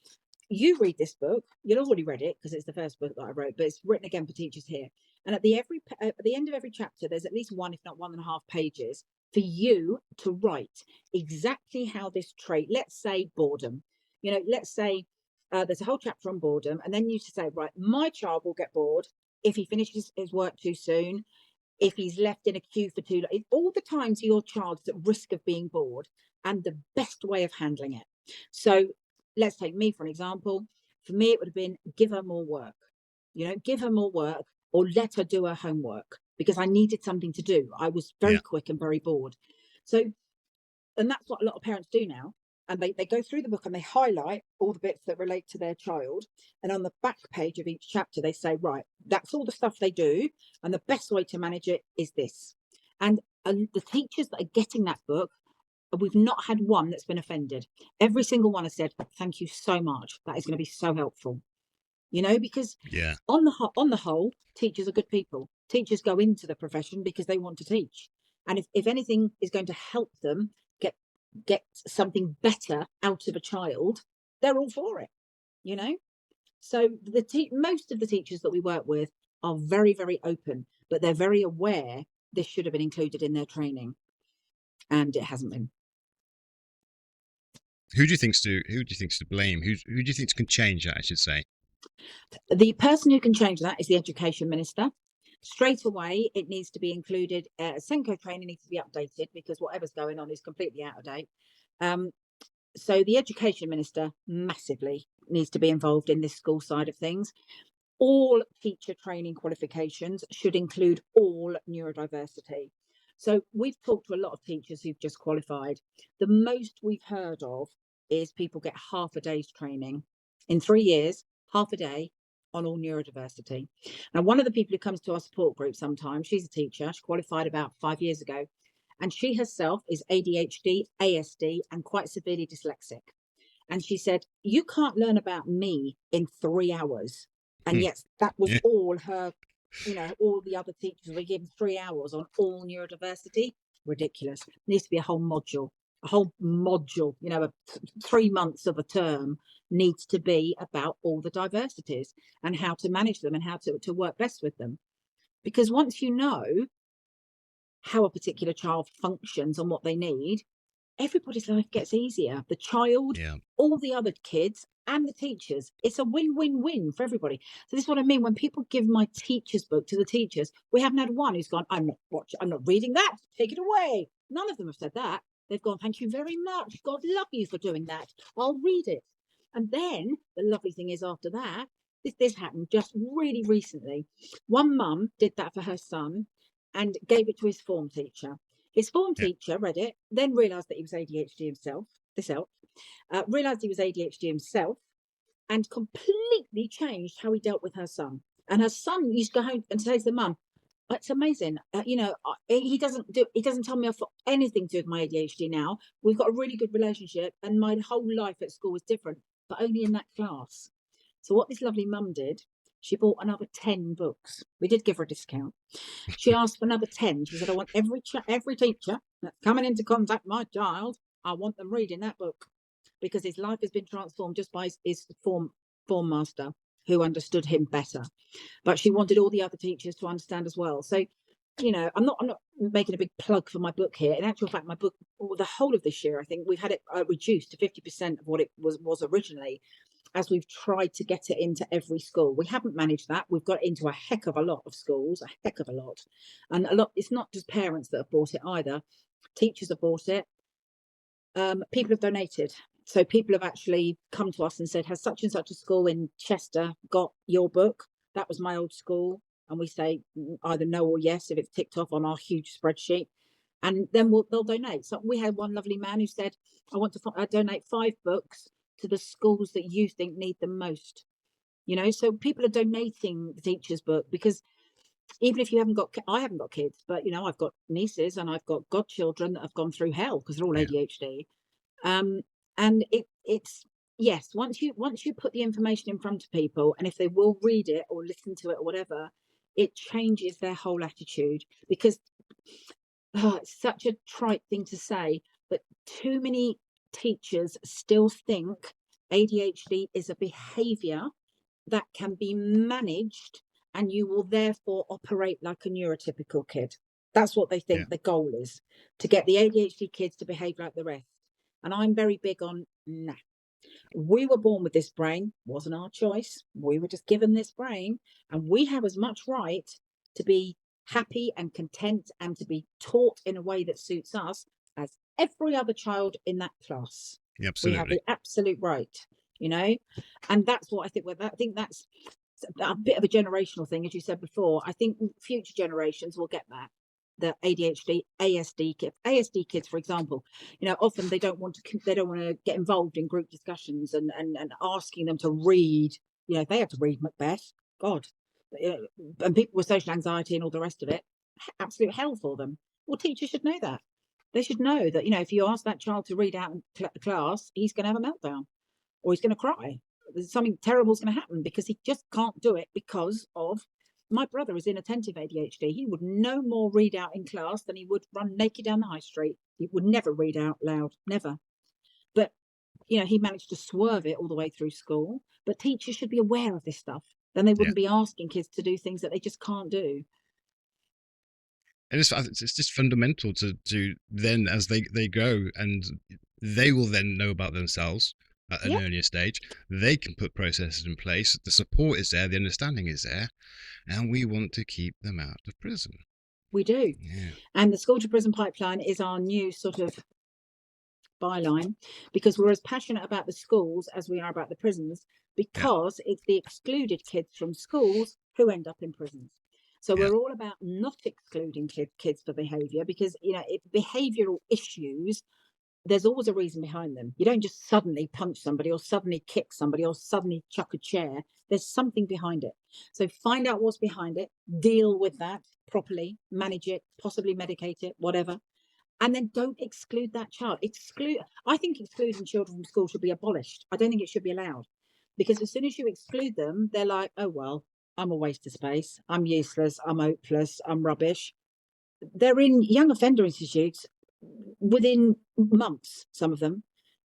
you read this book. You've already read it because it's the first book that I wrote, but it's written again for teachers here. And at the end of every chapter, there's at least 1, if not 1.5 pages for you to write exactly how this trait, let's say boredom, let's say there's a whole chapter on boredom. And then you to say, right, my child will get bored if he finishes his work too soon, if he's left in a queue for too long, all the times your child is at risk of being bored, and the best way of handling it. So let's take me for an example. For me, it would have been give her more work, give her more work, or let her do her homework, because I needed something to do. I was very quick and very bored. So, and that's what a lot of parents do now. And they go through the book and they highlight all the bits that relate to their child. And on the back page of each chapter, they say, right, that's all the stuff they do. And the best way to manage it is this. And the teachers that are getting that book, we've not had one that's been offended. Every single one has said, thank you so much. That is going to be so helpful. Because on the whole, teachers are good people. Teachers go into the profession because they want to teach. And if anything is going to help them get something better out of a child, they're all for it, So most of the teachers that we work with are very, very open, but they're very aware this should have been included in their training. And it hasn't been. Who do you think's to blame? Who do you think can change that, I should say? The person who can change that is the education minister. Straight away, it needs to be included. Senko training needs to be updated, because whatever's going on is completely out of date. So the education minister massively needs to be involved in this school side of things. All teacher training qualifications should include all neurodiversity. So we've talked to a lot of teachers who've just qualified. The most we've heard of is people get half a day's training in 3 years, half a day on all neurodiversity. Now, one of the people who comes to our support group sometimes, she's a teacher. She qualified about 5 years ago, and she herself is ADHD, ASD, and quite severely dyslexic. And she said, you can't learn about me in 3 hours. And yes, that was all her, all the other teachers were given 3 hours on all neurodiversity. Ridiculous. There needs to be a whole module, 3 months of a term needs to be about all the diversities and how to manage them and how to work best with them. Because once you know how a particular child functions and what they need, everybody's life gets easier. The child, all the other kids, and the teachers. It's a win-win-win for everybody. So this is what I mean. When people give my teacher's book to the teachers, we haven't had one who's gone, I'm not reading that. Take it away. None of them have said that. They've gone, thank you very much. God love you for doing that. I'll read it. And then the lovely thing is, after that, this happened just really recently. One mum did that for her son and gave it to his form teacher. His form Yeah. teacher read it, then realised that he was ADHD himself. This helped. Realised he was ADHD himself, and completely changed how he dealt with her son. And her son used to go home and say to the mum, "It's amazing. He doesn't tell me off for anything to do with my ADHD now. We've got a really good relationship, and my whole life at school was different, but only in that class." So what this lovely mum did, she bought another 10 books. We did give her a discount. She asked for another 10. She said, "I want every teacher that's coming into contact with my child, I want them reading that book, because his life has been transformed just by his form master, who understood him better." But she wanted all the other teachers to understand as well. So, I'm not making a big plug for my book here. In actual fact, my book, the whole of this year, I think we've had it reduced to 50% of what it was originally, as we've tried to get it into every school. We haven't managed that. We've got into a heck of a lot of schools, a heck of a lot. And a lot, it's not just parents that have bought it either. Teachers have bought it. People have donated. So people have actually come to us and said, "Has such and such a school in Chester got your book? That was my old school." And we say either no or yes if it's ticked off on our huge spreadsheet. And then they'll donate. So we had one lovely man who said, "I want to donate 5 books to the schools that you think need them most." So people are donating the teacher's book, because even if you haven't got, I haven't got kids, but I've got nieces and I've got godchildren that have gone through hell because they're all Yeah. ADHD. And it's yes, once you put the information in front of people, and if they will read it or listen to it or whatever, it changes their whole attitude. Because it's such a trite thing to say, but too many teachers still think ADHD is a behavior that can be managed, and you will therefore operate like a neurotypical kid. That's what they Yeah. think the goal is, to get the ADHD kids to behave like the rest. And I'm very big on, nah. We were born with this brain, wasn't our choice. We were just given this brain, and we have as much right to be happy and content and to be taught in a way that suits us as every other child in that class. Yeah, We have absolutely. the absolute right, and that's what I think. I think that's a bit of a generational thing, as you said before. I think future generations will get that. The ADHD, ASD kids, for example, often they don't want to get involved in group discussions and asking them to read. They have to read Macbeth. God, and people with social anxiety and all the rest of it, absolute hell for them. Well, teachers should know that. They should know that if you ask that child to read out in class, he's going to have a meltdown, or he's going to cry. Something terrible is going to happen, because he just can't do it because of. My brother is inattentive ADHD. He would no more read out in class than he would run naked down the high street. He would never read out loud, never. But he managed to swerve it all the way through school. But teachers should be aware of this stuff. Then they Yeah. wouldn't be asking kids to do things that they just can't do. And it's just fundamental to then, as they go, and they will then know about themselves at an Yeah, earlier stage. They can put processes in place. The support is there, the understanding is there, and we want to keep them out of prison. we do. Yeah. And the school to prison pipeline is our new sort of byline, because we're as passionate about the schools as we are about the prisons, Yeah. because it's the excluded kids from schools who end up in prisons. So Yeah. we're all about not excluding kids for behaviour, because behavioural issues, there's always a reason behind them. You don't just suddenly punch somebody or suddenly kick somebody or suddenly chuck a chair. There's something behind it. So find out what's behind it, deal with that properly, manage it, possibly medicate it, whatever. And then don't exclude that child. I think excluding children from school should be abolished. I don't think it should be allowed, because as soon as you exclude them, they're like, "Oh, well, I'm a waste of space. I'm useless. I'm hopeless. I'm rubbish." They're in young offender institutes within months, some of them,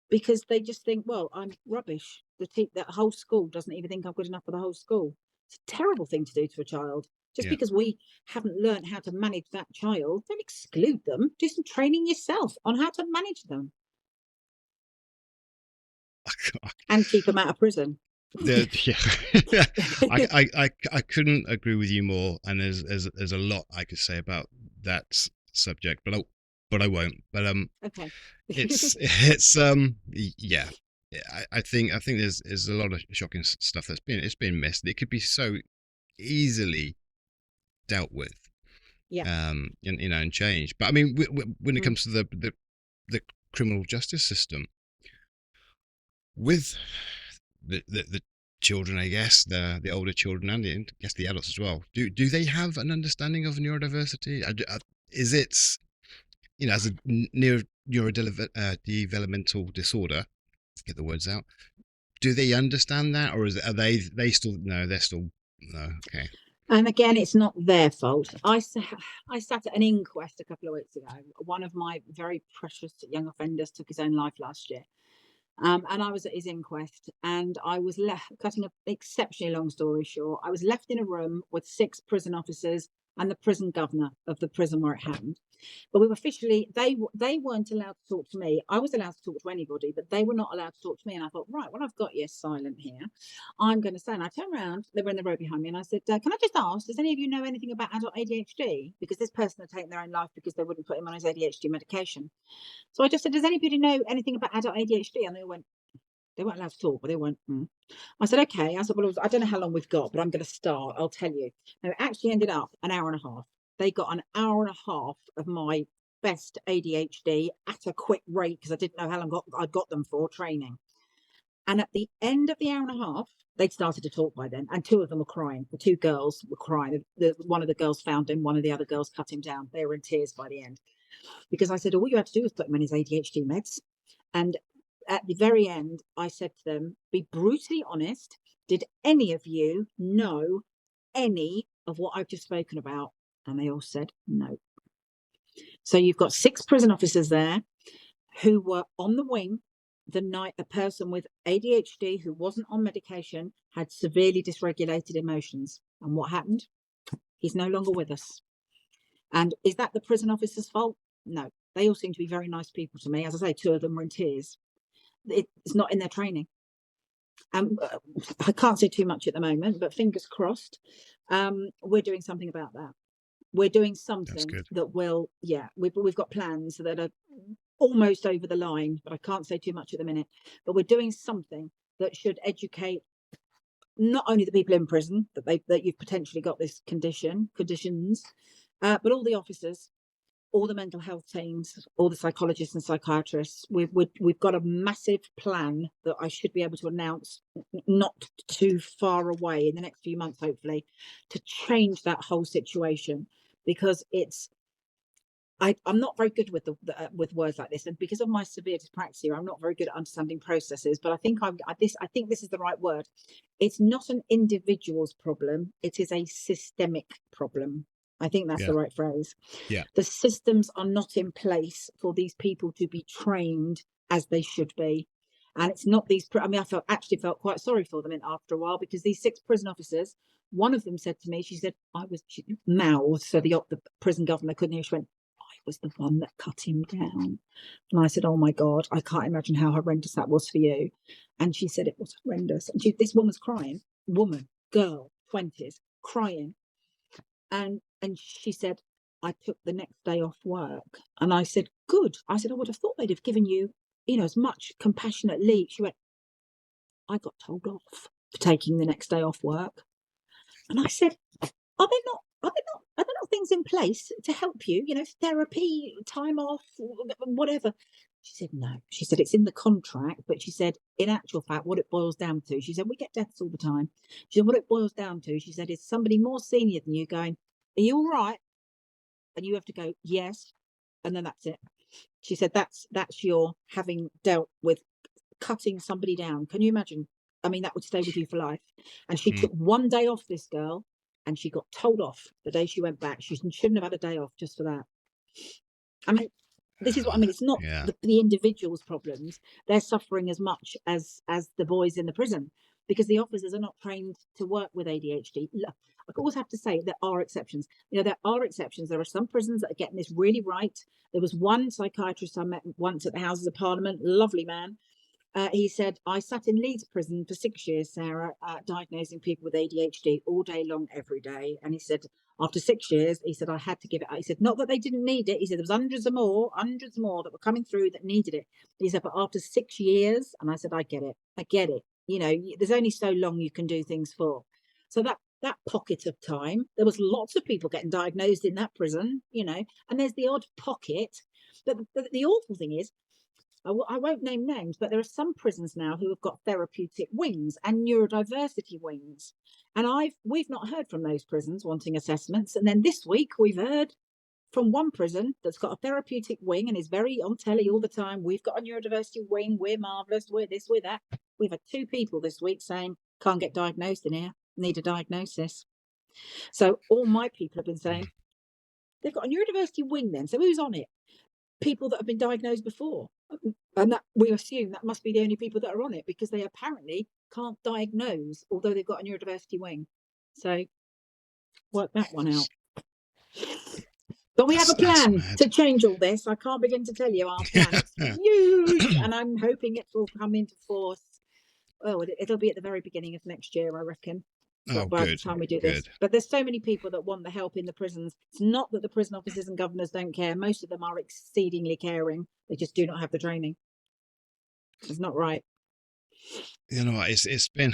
because they just think, "Well, I'm rubbish." That whole school doesn't even think I'm good enough for the whole school. It's a terrible thing to do to a child. Just Yeah. because we haven't learned how to manage that child, don't exclude them. Do some training yourself on how to manage them and keep them out of prison. Yeah. I couldn't agree with you more, and there's a lot I could say about that subject, but but I won't. But Okay. yeah. I think there's a lot of shocking stuff it's been missed. It could be so easily dealt with, Yeah. and changed. But I mean, when it Mm. comes to the criminal justice system, with the children, I guess the older children and I guess the adults as well. Do they have an understanding of neurodiversity? Is it, as a developmental disorder? Get the words out. Do they understand that, or are they still no? They're still no. Okay. And again, it's not their fault. I sat at an inquest a couple of weeks ago. One of my very precious young offenders took his own life last year. And I was at his inquest, and I was left, cutting an exceptionally long story short, I was left in a room with 6 prison officers and the prison governor of the prison where it happened. But we were officially, they weren't allowed to talk to me. I was allowed to talk to anybody, but they were not allowed to talk to me. And I thought, right, well, I've got you silent here. I'm going to say, and I turned around, they were in the row behind me, and I said, can I just ask, does any of you know anything about adult ADHD? Because this person had taken their own life because they wouldn't put him on his ADHD medication. So I just said, does anybody know anything about adult ADHD? And they all went, they weren't allowed to talk, but they went, mm. I said, okay. I said, well, I don't know how long we've got, but I'm going to start. I'll tell you. Now, it actually ended up an hour and a half. They got an hour and a half of my best ADHD at a quick rate because I didn't know how long I'd got them for training. And at the end of the hour and a half, they'd started to talk by then. And 2 of them were crying. The 2 girls were crying. One of the girls found him. One of the other girls cut him down. They were in tears by the end. Because I said, all you had to do was put him on his ADHD meds. And at the very end, I said to them, be brutally honest. Did any of you know any of what I've just spoken about? And they all said no. So you've got 6 prison officers there who were on the wing the night a person with ADHD who wasn't on medication had severely dysregulated emotions. And what happened? He's no longer with us. And is that the prison officer's fault? No. They all seem to be very nice people to me. As I say, 2 of them were in tears. It's not in their training. I can't say too much at the moment, but fingers crossed. We're doing something about that. We're doing something that will, we've got plans that are almost over the line, but I can't say too much at the minute. But we're doing something that should educate not only the people in prison that you've potentially got this conditions, but all the officers, all the mental health teams, all the psychologists and psychiatrists. We've got a massive plan that I should be able to announce not too far away in the next few months, hopefully, to change that whole situation. Because I'm not very good with with words like this, and because of my severe dyspraxia, I'm not very good at understanding processes. But I think I think this is the right word. It's not an individual's problem; it is a systemic problem. I think that's the right phrase. Yeah. The systems are not in place for these people to be trained as they should be. And it's not these, I mean, actually felt quite sorry for them after a while, because these 6 prison officers, one of them said to me, she said, she mouthed, so the prison governor couldn't hear. She went, I was the one that cut him down. And I said, oh my God, I can't imagine how horrendous that was for you. And she said it was horrendous. And this woman's crying, girl, 20s, crying. And she said, I took the next day off work. And I said, good. I said, I would have thought they'd have given you, as much compassionate leave. She went, I got told off for taking the next day off work. And I said, are there not things in place to help you? Therapy, time off, whatever. She said, no. She said, it's in the contract. But she said, in actual fact, what it boils down to, she said, we get deaths all the time. She said, what it boils down to, she said, is somebody more senior than you going, are you all right? And you have to go, yes. And then that's it. She said, that's your having dealt with cutting somebody down. Can you imagine? I mean, that would stay with you for life. And she took one day off, this girl, and she got told off the day she went back. She shouldn't have had a day off just for that. I mean, this is what I mean. It's not the individual's problems. They're suffering as much as the boys in the prison, because the officers are not trained to work with ADHD. I always have to say there are exceptions. There are exceptions. There are some prisons that are getting this really right. There was one psychiatrist I met once at the Houses of Parliament, lovely man, He said, I sat in Leeds prison for 6 years, Sarah, diagnosing people with ADHD all day long, every day. And he said, after 6 years, he said, I had to give it up. He said, not that they didn't need it. He said, there was hundreds more that were coming through that needed it. He said, but after 6 years, and I said, I get it. I get it. You know, there's only so long you can do things for. So that pocket of time, there was lots of people getting diagnosed in that prison, you know, and there's the odd pocket. But the awful thing is, I won't name names, but there are some prisons now who have got therapeutic wings and neurodiversity wings. And we've not heard from those prisons wanting assessments. And then this week we've heard from one prison that's got a therapeutic wing and is very on telly all the time. We've got a neurodiversity wing. We're marvellous. We're this, we're that. We've had 2 people this week saying, can't get diagnosed in here, need a diagnosis. So all my people have been saying, they've got a neurodiversity wing then. So who's on it? People that have been diagnosed before. And that we assume that must be the only people that are on it, because they apparently can't diagnose, although they've got a neurodiversity wing. So work that one out. But we have a plan to change all this. I can't begin to tell you our plan. It's huge, and I'm hoping it will come into force. Oh, it'll be at the very beginning of next year, I reckon. By the time we do this. But there's so many people that want the help in the prisons. It's not that the prison officers and governors don't care. Most of them are exceedingly caring. They just do not have the training. It's not right. You know, it's been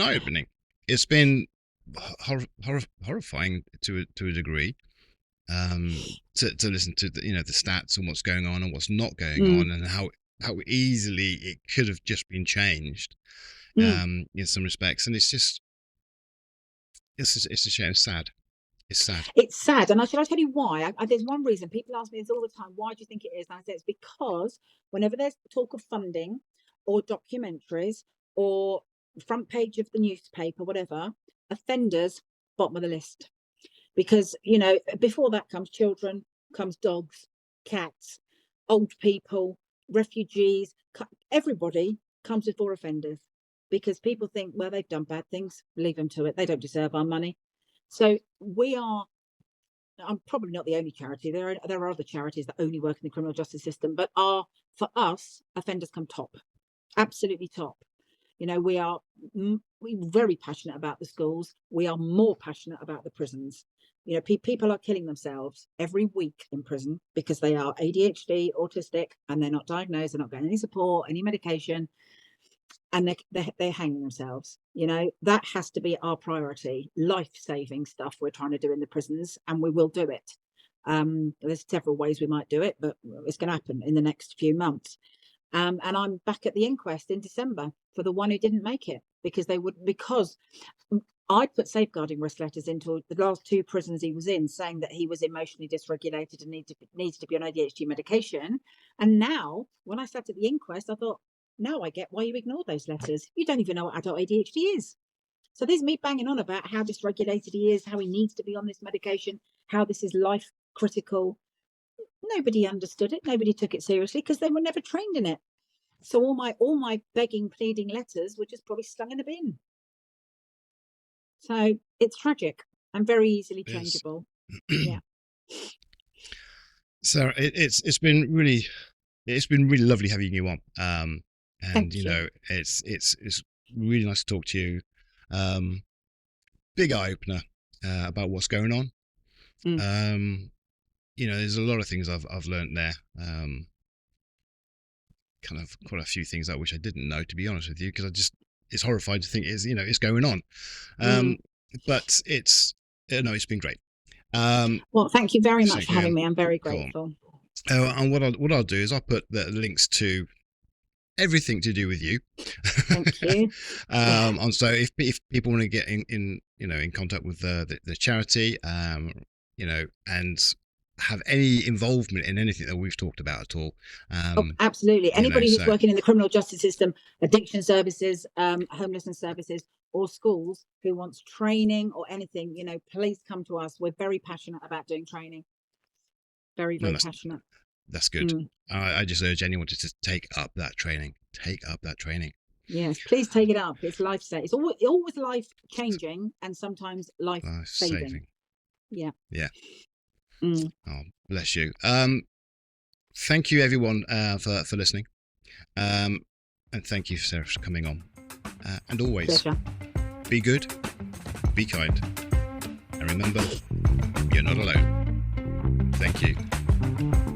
eye-opening. It's been horrifying to a degree. To listen to the stats and what's going on and what's not going on, and how easily it could have just been changed. In some respects, and it's a shame. It's sad. It's sad. And shall I tell you why? There's one reason. People ask me this all the time. Why do you think it is? And I say it's because whenever there's talk of funding or documentaries or front page of the newspaper, whatever, offenders bottom of the list. Because, you know, before that comes children, comes dogs, cats, old people, refugees, everybody comes before offenders. Because people think, well, they've done bad things, leave them to it. They don't deserve our money. So I'm probably not the only charity. There are other charities that only work in the criminal justice system, but for us, offenders come top, absolutely top. You know, we're very passionate about the schools. We are more passionate about the prisons. You know, people are killing themselves every week in prison because they are ADHD, autistic, and they're not diagnosed. They're not getting any support, any medication. And they're hanging themselves. You know, that has to be our priority. Life-saving stuff we're trying to do in the prisons, and we will do it. There's several ways we might do it, but it's going to happen in the next few months. And I'm back at the inquest in December for the one who didn't make it, because I'd put safeguarding risk letters into the last 2 prisons he was in, saying that he was emotionally dysregulated and needs to be on ADHD medication. And now, when I sat at the inquest, I thought, now I get why you ignore those letters. You don't even know what adult ADHD is. So there's me banging on about how dysregulated he is, how he needs to be on this medication, how this is life critical. Nobody understood it. Nobody took it seriously because they were never trained in it. So all my begging, pleading letters were just probably slung in a bin. So it's tragic and very easily changeable. Yeah. Sarah, it's been really lovely having you on. And you know, it's really nice to talk to you. Big eye opener about what's going on. You know, there's a lot of things I've learned there. Kind of quite a few things I wish I didn't know, to be honest with you, because it's horrifying to think it's going on. But it's been great. Well, thank you very much for having me. I'm very grateful. And what I'll do is I'll put the links to everything to do with you. Thank you. And so if people want to get in contact with the charity, and have any involvement in anything that we've talked about at all. Absolutely. Anybody who's working in the criminal justice system, addiction services, homelessness services, or schools who wants training or anything, please come to us. We're very passionate about doing training. Very, very passionate. That's good. I just urge anyone to just take up that training. Yes, please take it up. It's life-saving. It's always life-changing and sometimes life-saving. Yeah. Oh, bless you. Thank you, everyone, for listening. And thank you, Sarah, for coming on. And always, Pleasure. be good, be kind, and remember, you're not alone. Thank you.